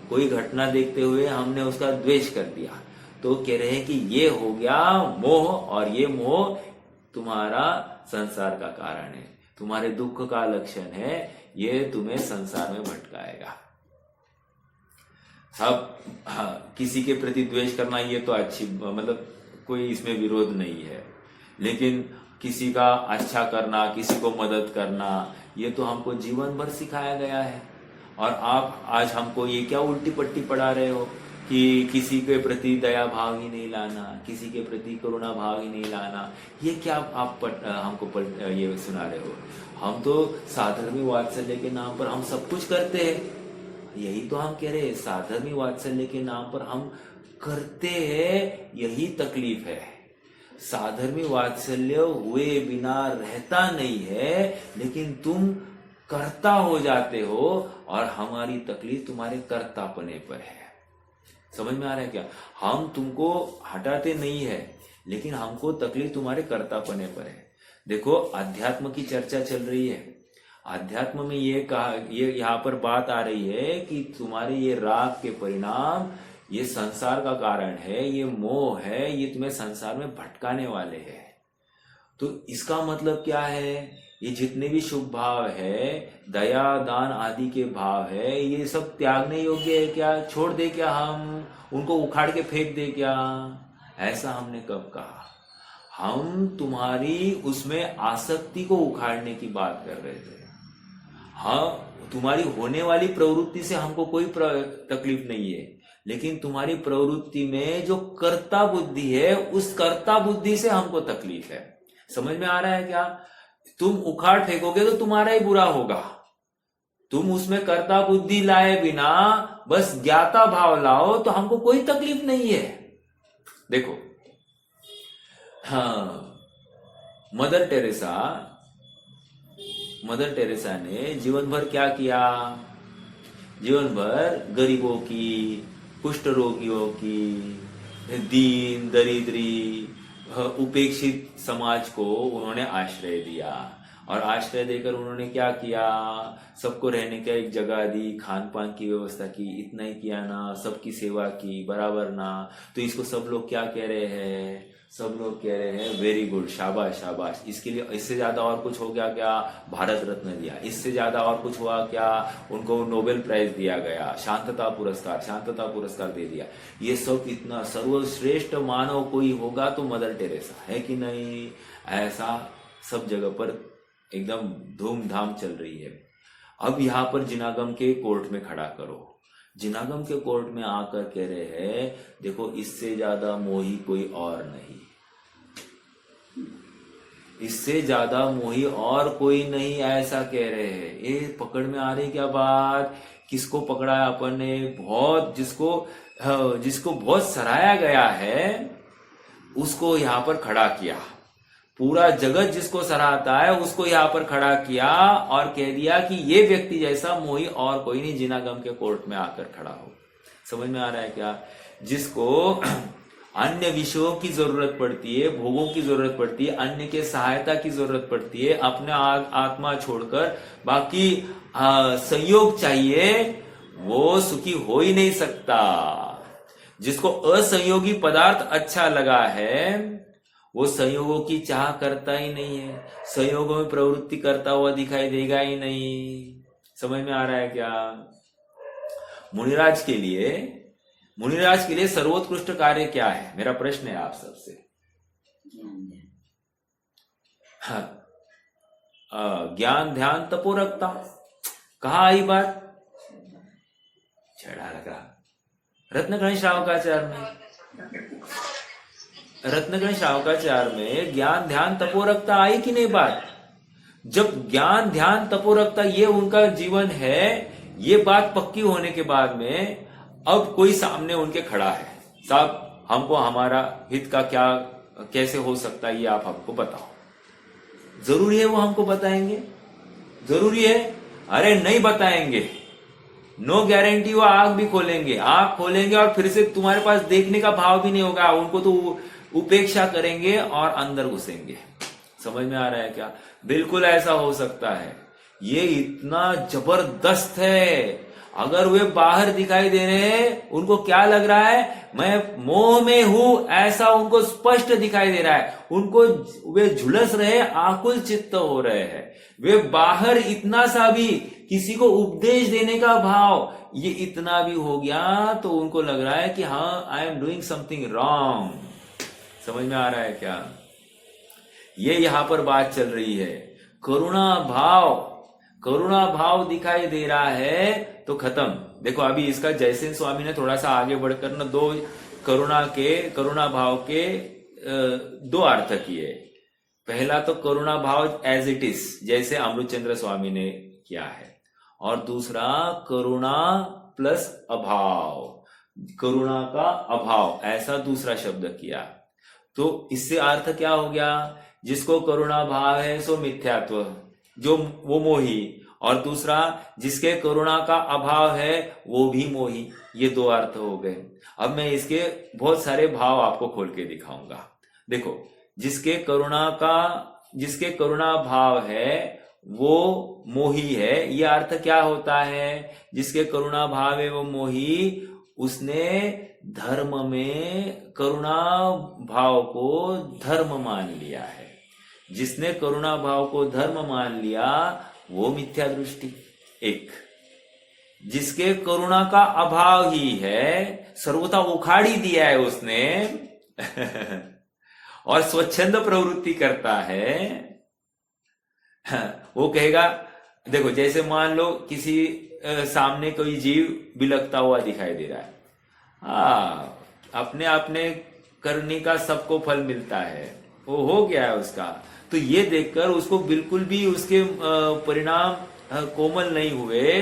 A: कोई घटना देखते हुए हमने उसका द्वेष कर दिया, तो कह रहे हैं कि ये हो गया मोह, और ये मोह तुम्हारा संसार का कारण है, तुम्हारे दुख का लक्षण है, ये तुम्हें संसार में भटकाएगा। सब किसी के प्रति द्वेष करना ये तो अच्छी, मतलब कोई इसमें विरोध नहीं है, लेकिन किसी का अच्छा करना, किसी को मदद करना, ये तो हमको जीवन भर सिखाया गया है। और आप आज हमको ये क्या उल्टी पट्टी पढ़ा रहे हो कि किसी के प्रति दया भाव ही नहीं लाना, किसी के प्रति करुणा भाव ही नहीं लाना। ये क्या आप हमको ये सुना रहे हो? हम तो साधर्मी वात्सल्य के नाम पर हम सब कुछ करते हैं। यही तो हम कह रहे हैं, साधर्मी वात्सल्य के नाम पर हम करते हैं, यही तकलीफ है। साधर्मी वात्सल्य हुए बिना रहता नहीं है, लेकिन तुम कर्ता हो जाते हो, और हमारी तकलीफ तुम्हारे कर्तापने पर है। समझ में आ रहा है क्या? हम तुमको हटाते नहीं है, लेकिन हमको तकलीफ तुम्हारे कर्तापने पर है। देखो अध्यात्म की चर्चा चल रही है, अध्यात्म में ये यहाँ पर बात आ रही है कि तुम्हारे ये राग के परिणाम ये संसार का कारण है, ये मोह है, ये तुम्हें संसार में भटकाने वाले हैं। तो इसका मतलब क्या है? ये जितने भी शुभ भाव है, दया दान आदि के भाव है, ये सब त्यागने योग्य है क्या? छोड़ दे क्या? हम उनको उखाड़ के फेंक दे क्या? ऐसा हमने कब कहा? हम तुम्हारी उसमें आसक्ति को उखाड़ने की बात कर रहे थे। हाँ, तुम्हारी होने वाली प्रवृत्ति से हमको कोई तकलीफ नहीं है, लेकिन तुम्हारी प्रवृत्ति में जो कर्ता बुद्धि है, उस कर्ता बुद्धि से हमको तकलीफ है। समझ में आ रहा है क्या? तुम उखाड़ फेंकोगे तो तुम्हारा ही बुरा होगा। तुम उसमें कर्ता बुद्धि लाए बिना बस ज्ञाता भाव लाओ तो हमको कोई तकलीफ नहीं है। देखो, हाँ, मदर टेरेसा ने जीवन भर क्या किया? जीवन भर गरीबों की, कुष्ठ रोगियों की, दीन दरिद्री, उपेक्षित समाज को उन्होंने आश्रय दिया। और आश्रय देकर उन्होंने क्या किया, सबको रहने का एक जगह दी, खान पान की व्यवस्था की, इतना ही किया ना, सबकी सेवा की बराबर ना। तो इसको सब लोग क्या कह रहे हैं, सब लोग कह रहे हैं वेरी गुड, शाबाश शाबाश। इसके लिए इससे ज्यादा और कुछ हो गया क्या, भारत रत्न दिया। इससे ज्यादा और कुछ हुआ क्या, उनको नोबेल प्राइज दिया गया, शांतता पुरस्कार दे दिया। ये सब इतना सर्वश्रेष्ठ मानव कोई होगा तो मदर टेरेसा है कि नहीं। ऐसा सब जगह पर एकदम धूमधाम चल रही है। अब यहाँ पर जिनागम के कोर्ट में खड़ा करो। जिनागम के कोर्ट में आकर कह रहे हैं देखो इससे ज्यादा मोही कोई और नहीं, इससे ज्यादा मोही और कोई नहीं, ऐसा कह रहे हैं। ये पकड़ में आ रही क्या बात, किसको पकड़ा है अपन ने, बहुत जिसको बहुत सराहा गया है उसको यहाँ पर खड़ा किया। पूरा जगत जिसको सराहता है उसको यहाँ पर खड़ा किया और कह दिया कि ये व्यक्ति जैसा मोही और कोई नहीं, जिनागम के कोर्ट में आकर खड़ा हो। समझ में आ रहा है क्या, जिसको अन्य विषयों की जरूरत पड़ती है, भोगों की जरूरत पड़ती है, अन्य के सहायता की जरूरत पड़ती है, अपने आत्मा छोड़कर बाकी संयोग चाहिए, वो सुखी हो ही नहीं सकता। जिसको असंयोगी पदार्थ अच्छा लगा है वो संयोगों की चाह करता ही नहीं है, संयोगों में प्रवृत्ति करता हुआ दिखाई देगा ही नहीं। समझ में आ रहा है क्या। मुनिराज के लिए सर्वोत्कृष्ट कार्य क्या है, मेरा प्रश्न है आप सबसे। ज्ञान ध्यान तपोरक्ता, कहा आई बात, छड़ा लगा रत्नगण श्रावकाचार्य में ज्ञान ध्यान तपोरक्ता आई कि नहीं बात। जब ज्ञान ध्यान तपोरक्ता ये उनका जीवन है, ये बात पक्की होने के बाद में अब कोई सामने उनके खड़ा है, साहब हमको हमारा हित का क्या कैसे हो सकता है ये आप हमको बताओ। जरूरी है वो हमको बताएंगे, जरूरी है, अरे नहीं बताएंगे, नो गारंटी। वो आंख भी खोलेंगे, आंख खोलेंगे और फिर से तुम्हारे पास देखने का भाव भी नहीं होगा, उनको तो उपेक्षा करेंगे और अंदर घुसेंगे। समझ में आ रहा है क्या, बिल्कुल ऐसा हो सकता है। ये इतना जबरदस्त है। अगर वे बाहर दिखाई दे रहे हैं, उनको क्या लग रहा है, मैं मोह में हूं, ऐसा उनको स्पष्ट दिखाई दे रहा है। उनको वे झुलस रहे, आकुल चित्त हो रहे हैं। वे बाहर इतना सा भी किसी को उपदेश देने का भाव, ये इतना भी हो गया तो उनको लग रहा है कि हाँ I am doing something wrong. समझ में आ रहा है क्या, ये यहां पर बात चल रही है। करुणा भाव दिखाई दे रहा है तो खत्म। देखो अभी इसका जयसेन स्वामी ने थोड़ा सा आगे बढ़कर ना दो करुणा भाव के दो अर्थ किए। पहला तो करुणा भाव एज इट इज, जैसे अमृतचंद्र स्वामी ने किया है, और दूसरा करुणा प्लस अभाव, करुणा का अभाव, ऐसा दूसरा शब्द किया। तो इससे अर्थ क्या हो गया, जिसको करुणा भाव है सो मिथ्यात्व, जो वो मोही, और दूसरा जिसके करुणा का अभाव है वो भी मोही। ये दो अर्थ हो गए। अब मैं इसके बहुत सारे भाव आपको खोल के दिखाऊंगा। देखो, जिसके करुणा भाव है वो मोही है, ये अर्थ क्या होता है, जिसके करुणा भाव है वो मोही, उसने धर्म में करुणा भाव को धर्म मान लिया है। जिसने करुणा भाव को धर्म मान लिया वो मिथ्या दृष्टि एक। जिसके करुणा का अभाव ही है, सर्वथा उखाड़ी दिया है उसने और स्वच्छंद प्रवृत्ति करता है, वो कहेगा, देखो जैसे मान लो किसी सामने कोई जीव बिलखता हुआ दिखाई दे रहा है, अपने अपने करने का सबको फल मिलता है, वो हो गया है उसका। तो ये देखकर उसको बिल्कुल भी उसके परिणाम कोमल नहीं हुए,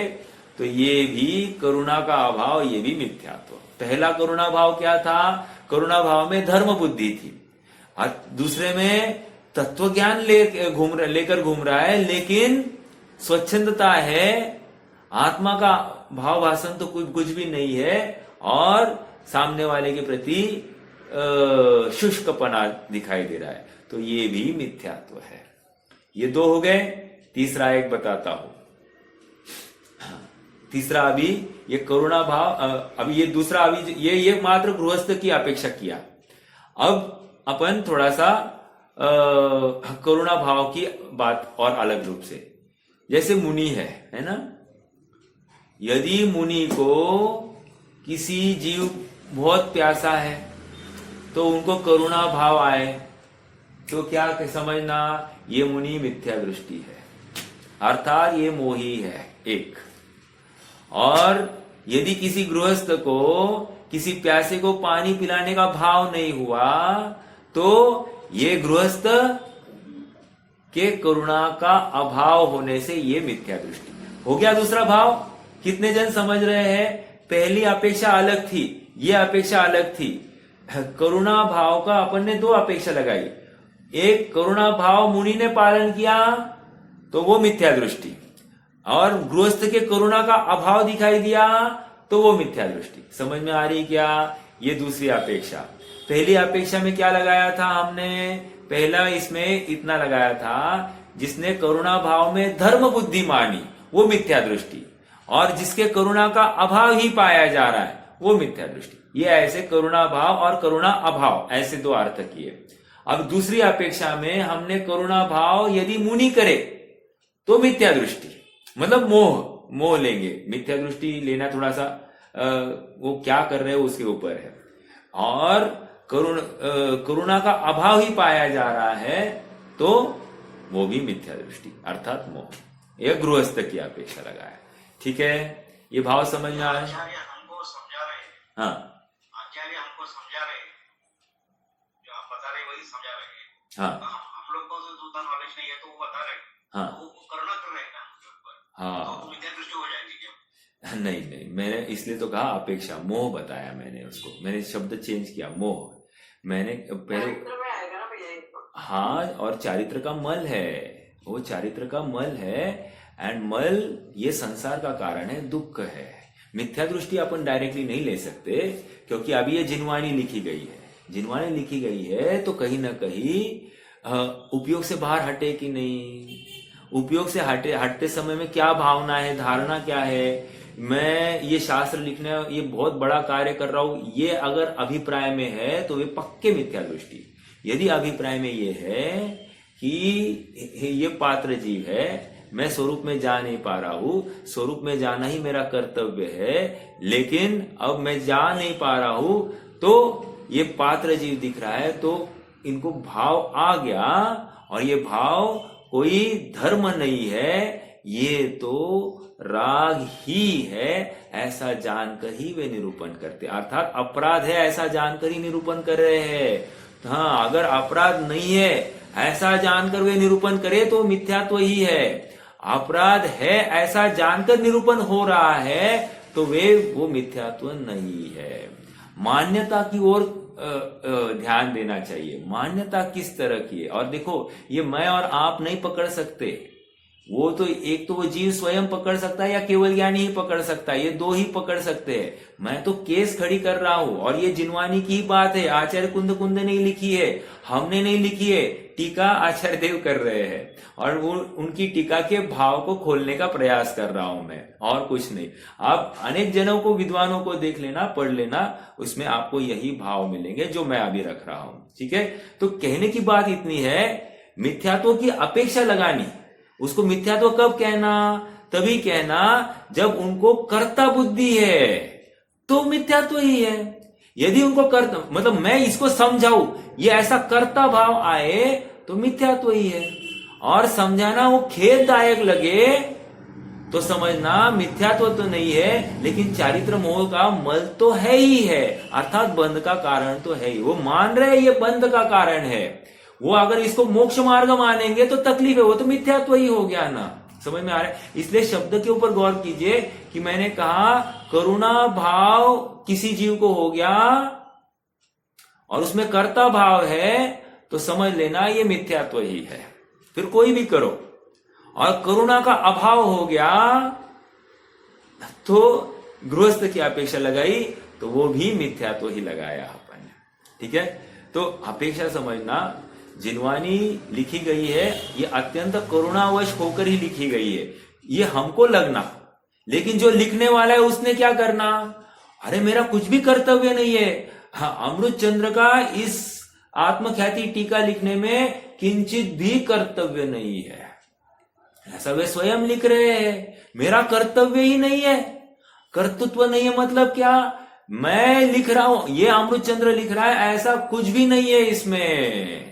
A: तो ये भी करुणा का अभाव, ये भी मिथ्यात्व। पहला करुणा भाव क्या था, करुणा भाव में धर्म बुद्धि थी, और दूसरे में तत्व ज्ञान लेकर घूम रहा है, लेकिन स्वच्छंदता है, आत्मा का भाव भाषण तो कुछ भी नहीं है, और सामने वाले के प्रति शुष्कपना दिखाई दे रहा है, तो ये भी मिथ्यात्व है। ये दो हो गए, तीसरा एक बताता हूं। तीसरा अभी ये करुणा भाव, अभी ये दूसरा, अभी ये मात्र गृहस्थ की अपेक्षा किया। अब अपन थोड़ा सा करुणा भाव की बात और अलग रूप से, जैसे मुनि है ना। यदि मुनि को किसी जीव बहुत प्यासा है तो उनको करुणा भाव आए तो क्या समझना, ये मुनि मिथ्या दृष्टि है, अर्थात ये मोही है एक। और यदि किसी गृहस्थ को किसी प्यासे को पानी पिलाने का भाव नहीं हुआ तो ये गृहस्थ के करुणा का अभाव होने से ये मिथ्या दृष्टि हो गया। दूसरा भाव कितने जन समझ रहे हैं? पहली अपेक्षा अलग थी, ये अपेक्षा अलग थी। करुणा भाव का अपन ने दो अपेक्षा लगाई, एक करुणा भाव मुनि ने पालन किया तो वो मिथ्या दृष्टि, और गृहस्थ के करुणा का अभाव दिखाई दिया तो वो मिथ्या दृष्टि। समझ में आ रही क्या? ये दूसरी अपेक्षा। पहली अपेक्षा में क्या लगाया था हमने? पहला इसमें इतना लगाया था, जिसने करुणा भाव में धर्म बुद्धि मानी वो मिथ्या दृष्टि, और जिसके करुणा का अभाव ही पाया जा रहा है वो मिथ्या दृष्टि। ये ऐसे करुणा भाव और करुणा अभाव ऐसे दो अर्थ किए। अब दूसरी अपेक्षा में हमने करुणा भाव यदि मुनि करे तो मिथ्या दृष्टि, मतलब मोह लेंगे। मिथ्या दृष्टि लेना थोड़ा सा वो क्या कर रहे हो उसके ऊपर है। और करुणा का अभाव ही पाया जा रहा है तो वो भी मिथ्या दृष्टि अर्थात मोह। यह गृहस्थ की अपेक्षा लगाया। ठीक है, ये भाव समझ में आया?
C: आचार्य हमको समझा रहे हैं।
A: हाँ,
C: आचार्य हमको समझा रहे हैं, जो आप बता रहे वही समझा रहे हैं।
A: हाँ,
C: हम लोग को तो उतना नॉलेज नहीं है तो वो बता रहे हैं।
A: हाँ,
C: वो करुणा कर रहे हैं ना हमके ऊपर,
A: हाँ।
C: तो मिथ्या दृष्टि हो जाएगी क्या?
A: नहीं, मैंने इसलिए तो कहा अपेक्षा, मोह बताया मैंने उसको, मैंने शब्द चेंज किया, मोह। मैंने पहले हाँ, और चारित्र का मल है, वो चारित्र का मल है, एंड मल ये संसार का कारण है, दुख है। मिथ्या दृष्टि अपन डायरेक्टली नहीं ले सकते क्योंकि अभी ये जिनवाणी लिखी गई है। जिनवाणी लिखी गई है तो कहीं ना कहीं उपयोग से बाहर हटे कि नहीं, उपयोग से हटते समय में क्या भावना है, धारणा क्या है, मैं ये शास्त्र लिखने ये बहुत बड़ा कार्य कर रहा हूं, ये अगर अभिप्राय में है तो वे पक्के मिथ्या दृष्टि। यदि अभिप्राय में ये है कि ये पात्र जीव है, मैं स्वरूप में जा नहीं पा रहा हूं, स्वरूप में जाना ही मेरा कर्तव्य है, लेकिन अब मैं जा नहीं पा रहा हूं तो ये पात्र जीव दिख रहा है, तो इनको भाव आ गया, और ये भाव कोई धर्म नहीं है, ये तो राग ही है, ऐसा जानकर ही वे निरूपण करते, अर्थात अपराध है ऐसा जानकर ही निरूपण कर रहे हैं। हाँ, अगर अपराध नहीं है ऐसा जानकर वे निरूपण करे तो मिथ्यात्व ही है। अपराध है ऐसा जानकर निरूपण हो रहा है तो वो मिथ्यात्व नहीं है। मान्यता की ओर ध्यान देना चाहिए। मान्यता किस तरह की है? और देखो, ये मैं और आप नहीं पकड़ सकते, वो तो एक तो वो जीव स्वयं पकड़ सकता है या केवल ज्ञानी ही पकड़ सकता है, ये दो ही पकड़ सकते हैं। मैं तो केस खड़ी कर रहा हूं, और ये जिनवानी की बात है, आचार्य कुंद ने लिखी है, हमने नहीं लिखी है, टीका आचार्य देव कर रहे हैं, और वो उनकी टीका के भाव को खोलने का प्रयास कर रहा हूं मैं, और कुछ नहीं। आप अनेक जनों को, विद्वानों को देख लेना, पढ़ लेना, उसमें आपको यही भाव मिलेंगे जो मैं अभी रख रहा हूं। ठीक है, तो कहने की बात इतनी है, मिथ्यात्व की अपेक्षा लगानी। उसको मिथ्यात्व कब कहना? तभी कहना जब उनको कर्ता बुद्धि है तो मिथ्यात्व ही है। यदि उनको कर्ता, मतलब मैं इसको समझाऊं, ये ऐसा कर्ता भाव आए तो मिथ्यात्व ही है, और समझाना वो खेददायक लगे तो समझना मिथ्यात्व तो नहीं है, लेकिन चारित्र मोह का मल तो है ही है, अर्थात बंध का कारण तो है ही। वो मान रहे ये बंध का कारण है, वो अगर इसको मोक्ष मार्ग मानेंगे तो तकलीफ है, वो तो मिथ्यात्व ही हो गया ना। समझ में आ रहा है? इसलिए शब्द के ऊपर गौर कीजिए कि मैंने कहा करुणा भाव किसी जीव को हो गया और उसमें कर्ता भाव है तो समझ लेना ये मिथ्यात्व ही है, फिर कोई भी करो। और करुणा का अभाव हो गया तो गृहस्थ की अपेक्षा लगाई तो वो भी मिथ्यात्व ही लगाया अपन ने। ठीक है, तो अपेक्षा समझना, जिनवानी लिखी गई है ये अत्यंत करुणावश होकर ही लिखी गई है, ये हमको लगना, लेकिन जो लिखने वाला है उसने क्या करना, अरे मेरा कुछ भी कर्तव्य नहीं है। हाँ, अमृत चंद्र का इस आत्मख्याति टीका लिखने में किंचित भी कर्तव्य नहीं है, ऐसा वे स्वयं लिख रहे हैं। मेरा कर्तव्य ही नहीं है, कर्तृत्व नहीं है मतलब क्या, मैं लिख रहा हूं, ये अमृत चंद्र लिख रहा है, ऐसा कुछ भी नहीं है इसमें,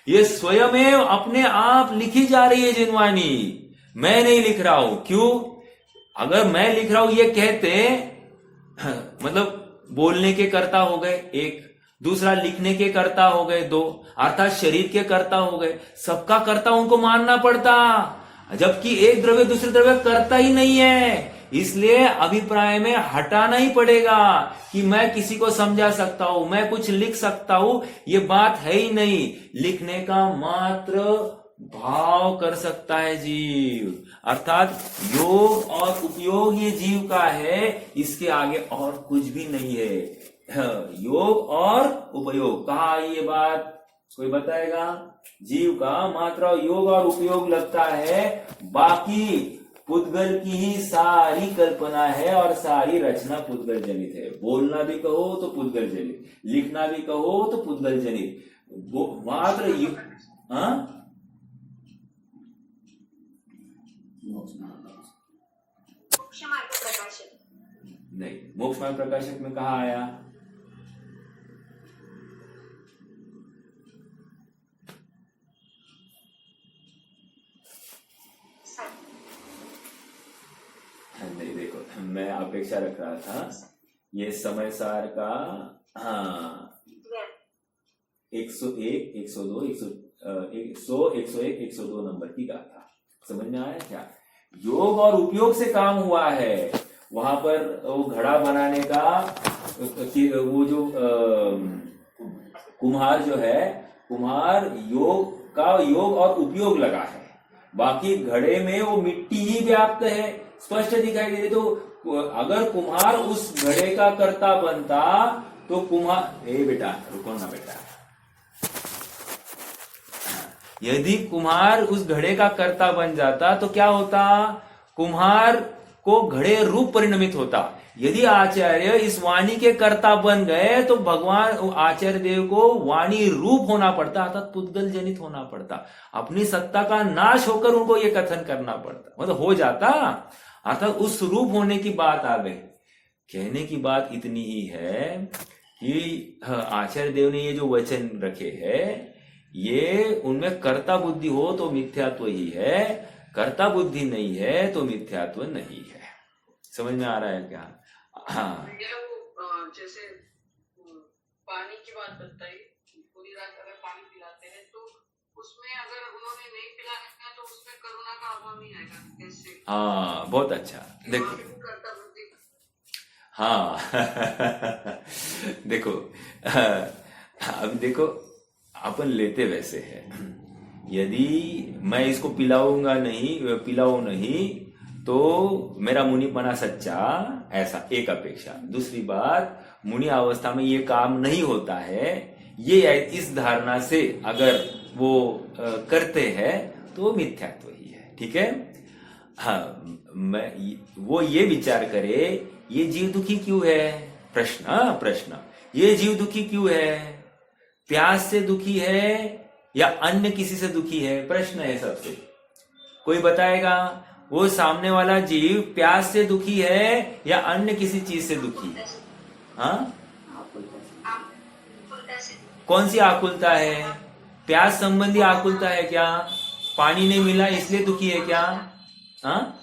A: ये स्वयं अपने आप लिखी जा रही है जिनवानी, मैं नहीं लिख रहा हूं। क्यों? अगर मैं लिख रहा हूं ये कहते मतलब बोलने के कर्ता हो गए एक, दूसरा लिखने के कर्ता हो गए दो, अर्थात शरीर के कर्ता हो गए, सबका कर्ता उनको मानना पड़ता, जबकि एक द्रव्य दूसरे द्रव्य कर्ता ही नहीं है। इसलिए अभिप्राय में हटाना ही पड़ेगा कि मैं किसी को समझा सकता हूं, मैं कुछ लिख सकता हूं, ये बात है ही नहीं। लिखने का मात्र भाव कर सकता है जीव, अर्थात योग और उपयोग ये जीव का है, इसके आगे और कुछ भी नहीं है। योग और उपयोग कहा ये बात कोई बताएगा? जीव का मात्र योग और उपयोग लगता है, बाकी पुद्गल की ही सारी कल्पना है और सारी रचना पुद्गल जनित है। बोलना भी कहो तो पुद्गल जनित, लिखना भी कहो तो पुद्गल जनित, मात्र हाँ
B: मोक्ष मार्ग प्रकाशक
A: नहीं, मोक्ष मार्ग प्रकाशक में कहा आया? नहीं, देखो मैं अपेक्षा रख रहा था ये समय सार का, हाँ 101, 102, 101, 102 नंबर की गाथा समझ में आया क्या? योग और उपयोग से काम हुआ है। वहां पर वो घड़ा बनाने का वो जो कुम्हार जो है, कुम्हार योग का योग और उपयोग लगा है, बाकी घड़े में वो मिट्टी ही व्याप्त है, स्पष्ट दिखाई दे रही। तो अगर कुम्हार उस घड़े का कर्ता बनता तो कुम्हार, ए बेटा रुको ना बेटा, यदि कुम्हार उस घड़े का कर्ता बन जाता तो क्या होता? कुम्हार को घड़े रूप परिणमित होता। यदि आचार्य इस वाणी के कर्ता बन गए तो भगवान आचार्य देव को वाणी रूप होना पड़ता, अर्थात पुद्गल जनित होना पड़ता, अपनी सत्ता का नाश होकर उनको ये कथन करना पड़ता, मतलब हो जाता, अर्थात उस रूप होने की बात आ गई। कहने की बात इतनी ही है कि आचार्य देव ने ये जो वचन रखे हैं, ये उनमें कर्ता बुद्धि हो तो मिथ्यात्व ही है, कर्ता बुद्धि नहीं है तो मिथ्यात्व नहीं है। समझ में आ रहा है क्या? हाँ,
D: वो जैसे पानी की बात बताई, पूरी रात अगर पानी पिलाते हैं तो उसमें अगर उन्होंने नहीं पिलाया तो उसमें करुणा का अभाव नहीं आएगा कैसे?
A: हाँ बहुत अच्छा, देखो हाँ देखो अब देखो अपन लेते वैसे है, यदि मैं इसको पिलाऊंगा नहीं, पिलाऊं नहीं तो मेरा मुनिपना सच्चा, ऐसा एक अपेक्षा। दूसरी बात, मुनि अवस्था में ये काम नहीं होता है, ये इस धारणा से अगर वो करते हैं तो मिथ्यात्व ही है। ठीक है, हाँ, वो ये विचार करे ये जीव दुखी क्यों है, प्रश्न ये जीव दुखी क्यों है? प्यास से दुखी है या अन्य किसी से दुखी है? प्रश्न है सबसे। कोई बताएगा वो सामने वाला जीव प्यास से दुखी है या अन्य किसी चीज से दुखी है? हाँ, कौन सी आकुलता है? प्यास संबंधी आकुलता है क्या? पानी नहीं मिला इसलिए दुखी है क्या? हाँ,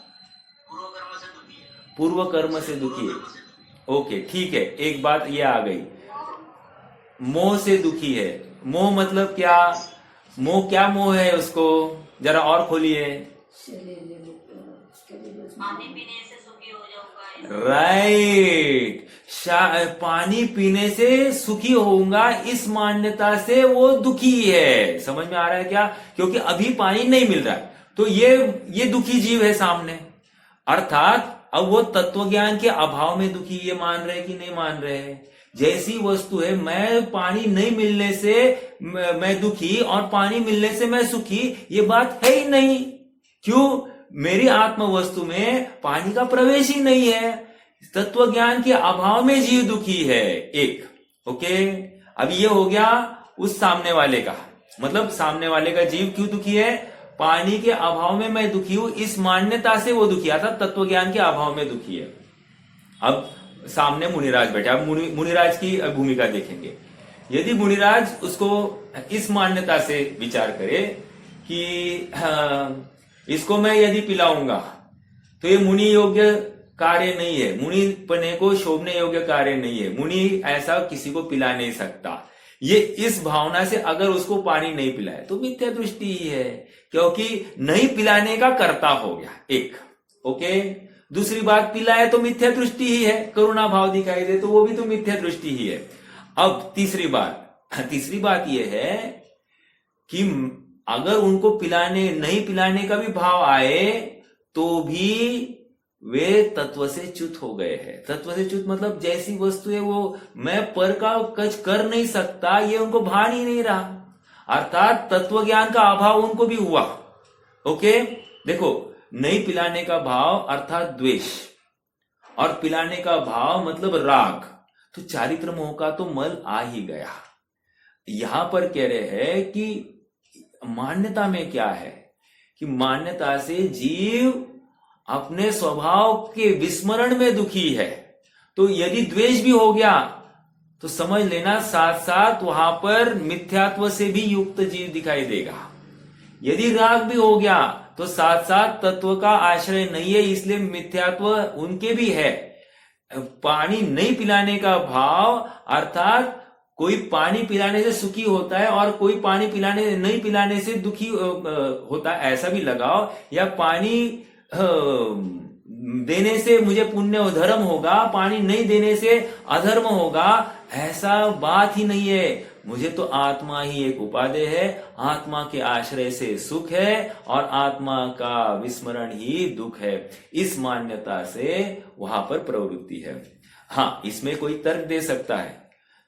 A: पूर्व कर्म से दुखी है। ओके ठीक है, एक बात ये आ गई, मोह से दुखी है। मोह मतलब क्या? मोह क्या मोह है उसको जरा और खोलिए।
B: पानी पीने से सुखी हो जाऊंगा,
A: राइट, पानी पीने से सुखी होऊंगा, इस मान्यता से वो दुखी है। समझ में आ रहा है क्या? क्योंकि अभी पानी नहीं मिल रहा है तो ये दुखी जीव है सामने, अर्थात अब वो तत्व ज्ञान के अभाव में दुखी, ये मान रहे कि नहीं मान रहे? जैसी वस्तु है, मैं पानी नहीं मिलने से मैं दुखी और पानी मिलने से मैं सुखी, ये बात है ही नहीं। क्यों? मेरी आत्म वस्तु में पानी का प्रवेश ही नहीं है। तत्व ज्ञान के अभाव में जीव दुखी है। एक ओके, अब ये हो गया उस सामने वाले का, मतलब सामने वाले का जीव क्यों दुखी है? पानी के अभाव में मैं दुखी हूं, इस मान्यता से वो दुखी था, तत्व ज्ञान के अभाव में दुखी है। अब सामने मुनिराज बैठे, अब मुनिराज की भूमिका देखेंगे। यदि मुनिराज उसको इस मान्यता से विचार करे कि इसको मैं यदि पिलाऊंगा तो ये मुनि योग्य कार्य नहीं है, मुनि पने को शोभने योग्य कार्य नहीं है, मुनि ऐसा किसी को पिला नहीं सकता, ये इस भावना से अगर उसको पानी नहीं पिलाए तो मिथ्या दृष्टि ही है, क्योंकि नहीं पिलाने का कर्ता हो गया एक। ओके, दूसरी बात, पिलाए तो मिथ्या दृष्टि ही है, करुणा भाव दिखाई दे तो वो भी तो मिथ्या दृष्टि ही है। अब तीसरी बात यह है कि अगर उनको नहीं पिलाने का भी भाव आए तो भी वे तत्व से च्युत हो गए हैं। तत्व से च्युत मतलब जैसी वस्तु है वो मैं पर का कच कर नहीं सकता, ये उनको भान ही नहीं रहा, अर्थात तत्व ज्ञान का अभाव उनको भी हुआ। ओके, देखो, नहीं पिलाने का भाव अर्थात द्वेष, और पिलाने का भाव मतलब राग, तो चारित्र मोह का तो मल आ ही गया। यहां पर कह रहे हैं कि मान्यता में क्या है कि मान्यता से जीव अपने स्वभाव के विस्मरण में दुखी है। तो यदि द्वेष भी हो गया तो समझ लेना साथ साथ वहां पर मिथ्यात्व से भी युक्त जीव दिखाई देगा। यदि राग भी हो गया तो साथ साथ तत्व का आश्रय नहीं है, इसलिए मिथ्यात्व उनके भी है। पानी नहीं पिलाने का भाव अर्थात कोई पानी पिलाने से सुखी होता है और कोई पानी नहीं पिलाने से दुखी होता है, ऐसा भी लगाओ, या पानी देने से मुझे पुण्य और धर्म होगा, पानी नहीं देने से अधर्म होगा, ऐसा बात ही नहीं है। मुझे तो आत्मा ही एक उपादेय है, आत्मा के आश्रय से सुख है और आत्मा का विस्मरण ही दुख है। इस मान्यता से वहां पर प्रवृत्ति है। हाँ, इसमें कोई तर्क दे सकता है,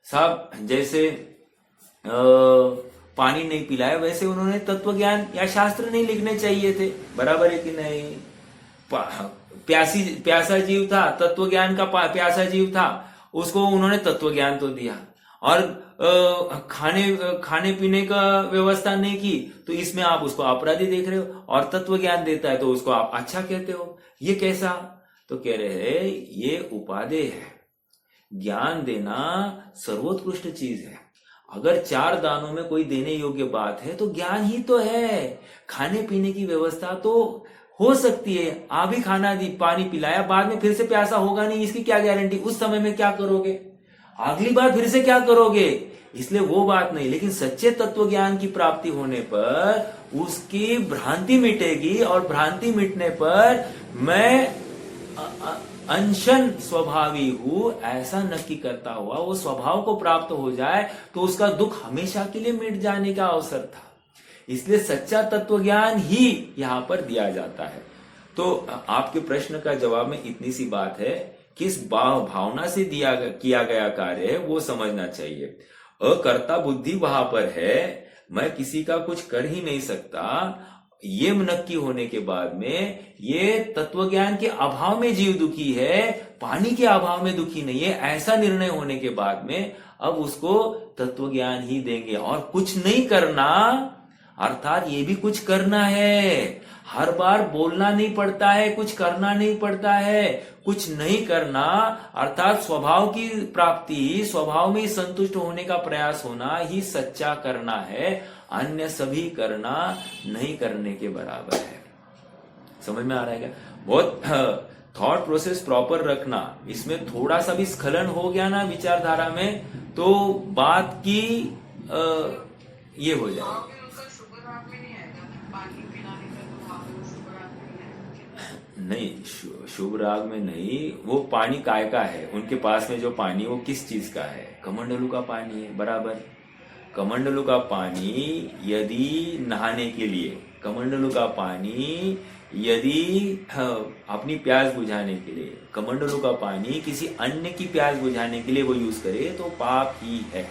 A: साहब जैसे पानी नहीं पिलाया वैसे उन्होंने तत्व ज्ञान या शास्त्र नहीं लिखने चाहिए थे, बराबर है कि नहीं? प्यासा जीव था, तत्व ज्ञान का प्यासा जीव था, उसको उन्होंने तत्व ज्ञान तो दिया, और खाने पीने का व्यवस्था नहीं की, तो इसमें आप उसको अपराधी देख रहे हो, और तत्व ज्ञान देता है तो उसको आप अच्छा कहते हो। ये कैसा? तो कह रहे हैं ये उपादेय है। ज्ञान देना सर्वोत्कृष्ट चीज है। अगर 4 दानों में कोई देने योग्य बात है तो ज्ञान ही तो है। खाने पीने की व्यवस्था तो हो सकती है, आप ही खाना दी, पानी पिलाया, बाद में फिर से प्यासा होगा नहीं, इसकी क्या गारंटी? उस समय में क्या करोगे, अगली बार फिर से क्या करोगे? इसलिए वो बात नहीं। लेकिन सच्चे तत्व ज्ञान की प्राप्ति होने पर उसकी भ्रांति मिटेगी, और भ्रांति मिटने पर मैं अंशन स्वभावी हूं ऐसा नक्की करता हुआ वो स्वभाव को प्राप्त हो जाए तो उसका दुख हमेशा के लिए मिट जाने का अवसर था। इसलिए सच्चा तत्व ज्ञान ही यहां पर दिया जाता है। तो आपके प्रश्न का जवाब में इतनी सी बात है, किस भावना से किया गया कार्य है वो समझना चाहिए। अकर्ता बुद्धि वहां पर है, मैं किसी का कुछ कर ही नहीं सकता, ये नक्की होने के बाद में ये तत्व ज्ञान के अभाव में जीव दुखी है, पानी के अभाव में दुखी नहीं है, ऐसा निर्णय होने के बाद में अब उसको तत्व ज्ञान ही देंगे। और कुछ नहीं करना अर्थात ये भी कुछ करना है। हर बार बोलना नहीं पड़ता है, कुछ करना नहीं पड़ता है। कुछ नहीं करना अर्थात स्वभाव की प्राप्ति, स्वभाव में संतुष्ट होने का प्रयास होना ही सच्चा करना है। अन्य सभी करना नहीं करने के बराबर है। समझ में आ रहा है क्या? बहुत थॉट प्रोसेस प्रॉपर रखना। इसमें थोड़ा सा भी स्खलन हो गया ना विचारधारा में तो बात की ये हो जाए। नहीं, शुभ राग में नहीं, वो पानी काय का है, उनके पास में जो पानी वो किस चीज का है? कमंडलू का पानी है, बराबर। कमंडलू का पानी यदि नहाने के लिए, कमंडलू का पानी यदि अपनी प्यास बुझाने के लिए, कमंडलू का पानी किसी अन्य की प्यास बुझाने के लिए वो यूज करे तो पाप ही है।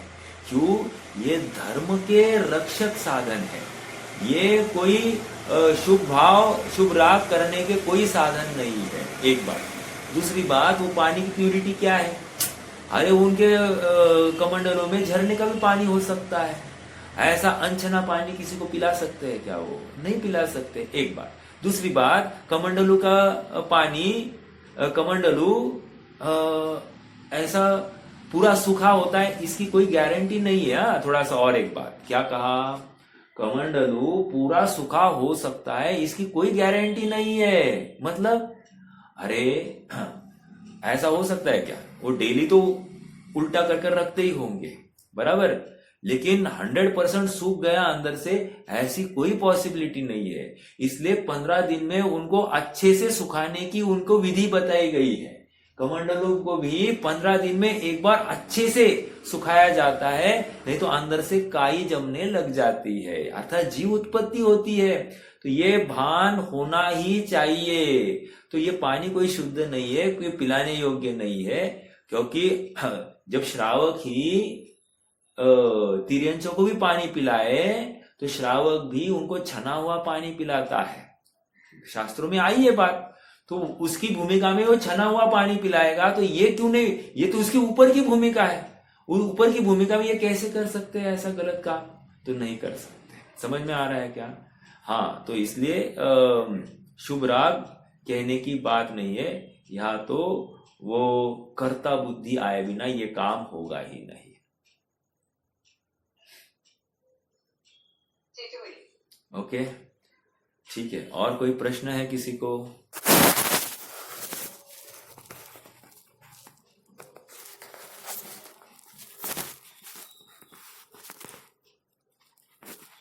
A: क्यों? ये धर्म के रक्षक साधन है, ये कोई शुभ भाव शुभ राग करने के कोई साधन नहीं है, एक बात। दूसरी बात, वो पानी की प्यूरिटी क्या है? अरे उनके कमंडलों में झरने का भी पानी हो सकता है, ऐसा अनछना पानी किसी को पिला सकते हैं क्या? वो नहीं पिला सकते, एक बात। दूसरी बात, कमंडलू का पानी, कमंडलू ऐसा पूरा सूखा होता है इसकी कोई गारंटी नहीं है। थोड़ा सा और एक बात, क्या कहा? कमंडलू पूरा सूखा हो सकता है इसकी कोई गारंटी नहीं है। मतलब अरे ऐसा हो सकता है क्या? वो डेली तो उल्टा कर कर रखते ही होंगे, बराबर, लेकिन 100% सूख गया अंदर से, ऐसी कोई पॉसिबिलिटी नहीं है। इसलिए 15 दिन में उनको अच्छे से सुखाने की उनको विधि बताई गई है। कमंडलों को भी 15 दिन में एक बार अच्छे से सुखाया जाता है, नहीं तो अंदर से काई जमने लग जाती है, अर्थात जीव उत्पत्ति होती है। तो ये भान होना ही चाहिए। तो ये पानी कोई शुद्ध नहीं है, कोई पिलाने योग्य नहीं है, क्योंकि जब श्रावक ही तिर्यंचों को भी पानी पिलाए तो श्रावक भी उनको छना हुआ पानी पिलाता है, शास्त्रों में आई है बात। तो उसकी भूमिका में वो छना हुआ पानी पिलाएगा, तो ये क्यों नहीं? ये तो उसके ऊपर की भूमिका है, ऊपर की भूमिका में ये कैसे कर सकते हैं ऐसा गलत काम? तो नहीं कर सकते। समझ में आ रहा है क्या? हाँ, तो इसलिए शुभ राग कहने की बात नहीं है यहाँ, तो वो कर्ता बुद्धि आए बिना ये काम होगा ही नहीं। ओके, ठीक है। और कोई प्रश्न है किसी को?